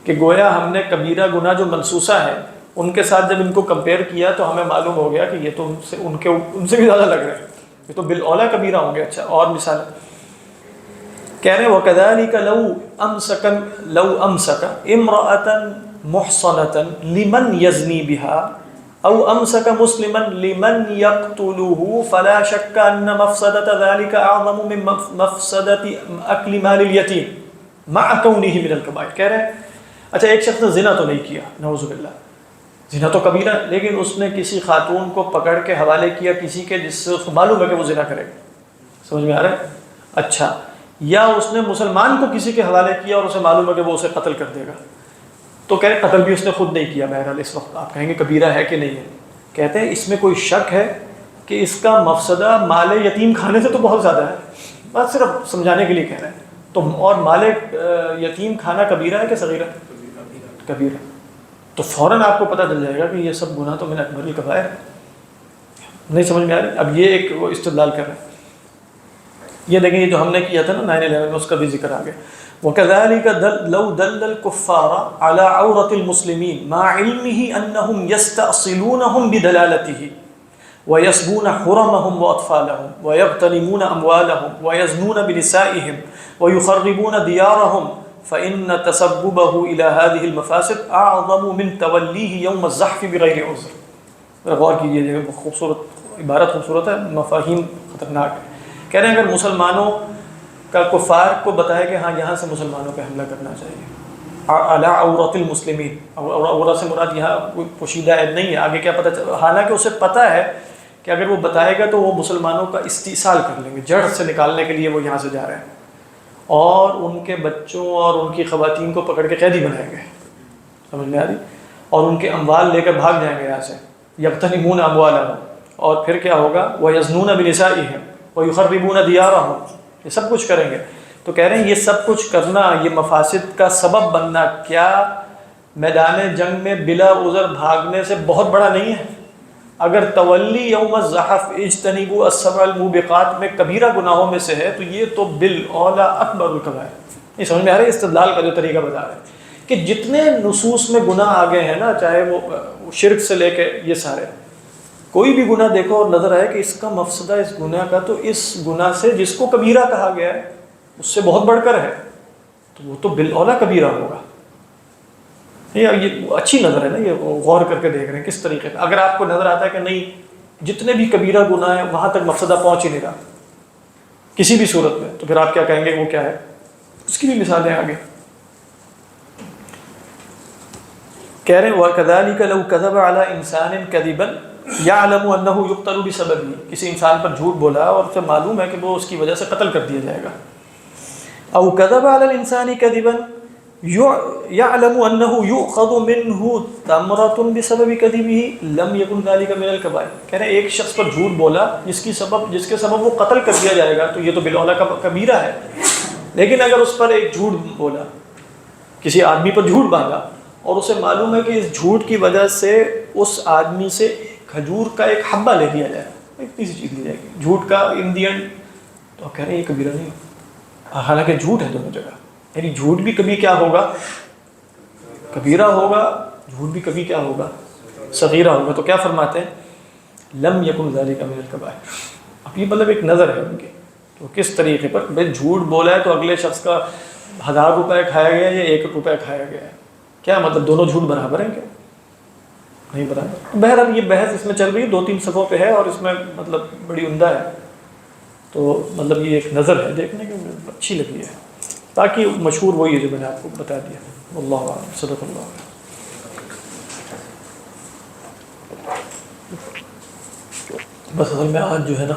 کہ گویا ہم نے کبیرہ گناہ جو منصوصہ ہے ان کے ساتھ جب ان کو کمپیئر کیا تو ہمیں معلوم ہو گیا کہ یہ تو ان سے بھی زیادہ لگ رہے ہیں، یہ تو بالاولیٰ کبیرہ ہوں گے. اچھا اور مثال کہہ رہے ہیں وَكَذَلِكَ لَوْ أَمْسَكَ امْرَأَةً مُحْصَنَةً لِمَنْ يَزْنِي بِهَا أَوْ أَمْسَكَ مُسْلِمًا لِمَنْ يَقْتُلُهُ فَلَا شَكَّ أَنَّ مَفْسَدَةَ ذَلِكَ أَعْظَمُ مِنْ مَفْسَدَةِ أَكْلِ مَالِ الْيَتِيمِ مَعَ كَوْنِهِ مِنَ الْكَبَائِرِ. کہہ رہے ہیں اچھا ایک شخص نے زنا تو نہیں کیا نعوذ باللہ، زنا تو کبیرہ، لیکن اس نے کسی خاتون کو پکڑ کے حوالے کیا کسی کے جس سے اس کو معلوم ہے کہ وہ زنا کرے گا، سمجھ میں آ رہا ہے، اچھا، یا اس نے مسلمان کو کسی کے حوالے کیا اور اسے معلوم ہے کہ وہ اسے قتل کر دے گا، تو کہہ رہے قتل بھی اس نے خود نہیں کیا، بہرحال اس وقت آپ کہیں گے کبیرہ ہے کہ نہیں ہے؟ کہتے ہیں اس میں کوئی شک ہے کہ اس کا مفسدہ مال یتیم کھانے سے تو بہت زیادہ ہے، بس صرف سمجھانے کے لیے کہہ رہے ہیں. تو اور مال یتیم کھانا کبیرہ ہے کہ صغیرہ؟ کبیرہ. تو فوراً آپ کو پتہ چل جائے گا کہ یہ سب گناہ تو من اکبر الکبائر ہے. نہیں سمجھ میں آ رہی؟ اب یہ ایک وہ استدلال کر رہے ہیں. یہ دیکھیں یہ جو ہم نے کیا تھا نا 9/11 میں، اس کا بھی ذکر آ گیا. وَكَذَلِكَ لَوْ دَلَّ الْكُفَّارَ عَلَىٰ عَوْرَةِ الْمُسْلِمِينَ مَعَ عِلْمِهِ أَنَّهُمْ يَسْتَأْصِلُونَهُمْ بِدَلَالَتِهِ وَيَسْبُونَ حُرَمَهُمْ وَأَطْفَالَهُم وَيَغْتَنِمُونَ أَمْوَالَهُمْ وَيَزْنُونَ بِنِسَائِهِمْ وَيُخَرِّبُونَ دِيَارَهُمْ فَإِنَّ تَسَبُّبَهُ إِلَى هذه المفاسد أعظم من توليه يوم الزحف بغير عذر. غور کیجیے، خوبصورت عبارت، خوبصورت ہے، مفاہیم خطرناک ہے. کہہ رہے ہیں اگر مسلمانوں کا کفار کو بتایا کہ ہاں یہاں سے مسلمانوں پہ حملہ کرنا چاہیے، علی عورت المسلمین، عورت سے مراد یہاں کوئی پوشیدہ عیب نہیں ہے، آگے کیا پتہ حالانکہ اسے پتہ ہے کہ اگر وہ بتائے گا تو وہ مسلمانوں کا استیصال کر لیں گے، جڑ سے نکالنے کے لیے وہ یہاں سے جا رہے ہیں، اور ان کے بچوں اور ان کی خواتین کو پکڑ کے قیدی بنائیں گے. سمجھ میں آ رہی؟ اور ان کے اموال لے کر بھاگ جائیں گے یہاں سے. یغتنمون اموالہم، اور پھر کیا ہوگا؟ وَيَزْنُونَ بِنِسَائِهِمْ وَيُخَرِّبُونَ دِيَارَهُمْ، یہ سب کچھ کریں گے. تو کہہ رہے ہیں یہ سب کچھ کرنا، یہ مفاسد کا سبب بننا کیا میدان جنگ میں بلا عذر بھاگنے سے بہت بڑا نہیں ہے؟ اگر تولی یوم الزحف اجتنبوا السبع الموبقات میں کبیرہ گناہوں میں سے ہے تو یہ تو بالاولیٰ اکبر الکبائر. یہ سمجھ میں آ رہا ہے استدلال کا جو طریقہ بتا رہے ہیں کہ جتنے نصوص میں گناہ آگے ہیں نا، چاہے وہ شرک سے لے کے یہ سارے، کوئی بھی گناہ دیکھو اور نظر آئے کہ اس کا مفسدہ اس گناہ کا تو اس گناہ سے جس کو کبیرہ کہا گیا ہے اس سے بہت بڑھ کر ہے، تو وہ تو بالاولیٰ کبیرہ ہوگا. یہ اچھی نظر ہے نا، یہ غور کر کے دیکھ رہے ہیں کس طریقے سے. اگر آپ کو نظر آتا ہے کہ نہیں جتنے بھی کبیرہ گناہ ہیں وہاں تک مفسدہ پہنچ ہی نہیں رہا کسی بھی صورت میں، تو پھر آپ کیا کہیں گے وہ کیا ہے؟ اس کی بھی مثالیں آگے کہہ رہے ہیں. وَكَذَلِكَ لَوْ كَذَبَ عَلَىٰ إِنسَانٍ كَذِبًا يَعْلَمُ أَنَّهُ يُقْتَلُ بِسَبَبِهِ، کسی انسان پر جھوٹ بولا اور اسے معلوم ہے کہ وہ اس کی وجہ سے قتل کر دیا جائے گا. أَوْ كَذَبَ عَلَى الْإِنسَانِ كَذِبًا يَعْلَمُ أَنَّهُ يُؤْخَذُ مِنْهُ ثَمَرَةٌ بِسَبَبِ كَذِبِهِ لَمْ يَكُنْ ذَلِكَ مِنَ الْكَبَائِرِ. کہہ رہے ہیں ایک شخص پر جھوٹ بولا جس کے سبب وہ قتل کر دیا جائے گا تو یہ تو بالاولیٰ کبیرہ ہے. لیکن اگر اس پر ایک جھوٹ بولا، کسی آدمی پر جھوٹ باندھا اور اسے معلوم ہے کہ اس جھوٹ کی وجہ سے اس آدمی سے کھجور کا ایک حبہ لے لیا جائے، اتنی سی چیز لی جائے گی جھوٹ کا ان دی اینڈ، تو کہہ رہے ہیں یہ کبیرہ نہیں، حالانکہ جھوٹ ہے دونوں جگہ. یعنی جھوٹ بھی کبھی کیا ہوگا؟ کبیرہ ہوگا، جھوٹ بھی کبھی کیا ہوگا؟ صغیرہ ہوگا. تو کیا فرماتے ہیں؟ لم یکن ذالک من الکبائر. اب یہ مطلب ایک نظر ہے ان کی، تو کس طریقے پر بھائی جھوٹ بولا ہے تو اگلے شخص کا 1000 روپے کھایا گیا یا 1 روپے کھایا گیا ہے، کیا مطلب دونوں جھوٹ برابر ہیں کیا؟ نہیں برابر. بہرحال یہ بحث اس میں چل رہی ہے، 2-3 صفحوں پہ ہے اور اس میں مطلب بڑی عمدہ ہے. تو مطلب یہ ایک نظر ہے دیکھنے کی، اچھی لگی ہے، تاکہ مشہور وہی ہے جو میں نے آپ کو بتا دیا. اللہ اعلم. صدق اللہ. بس اصل میں آج جو ہے نا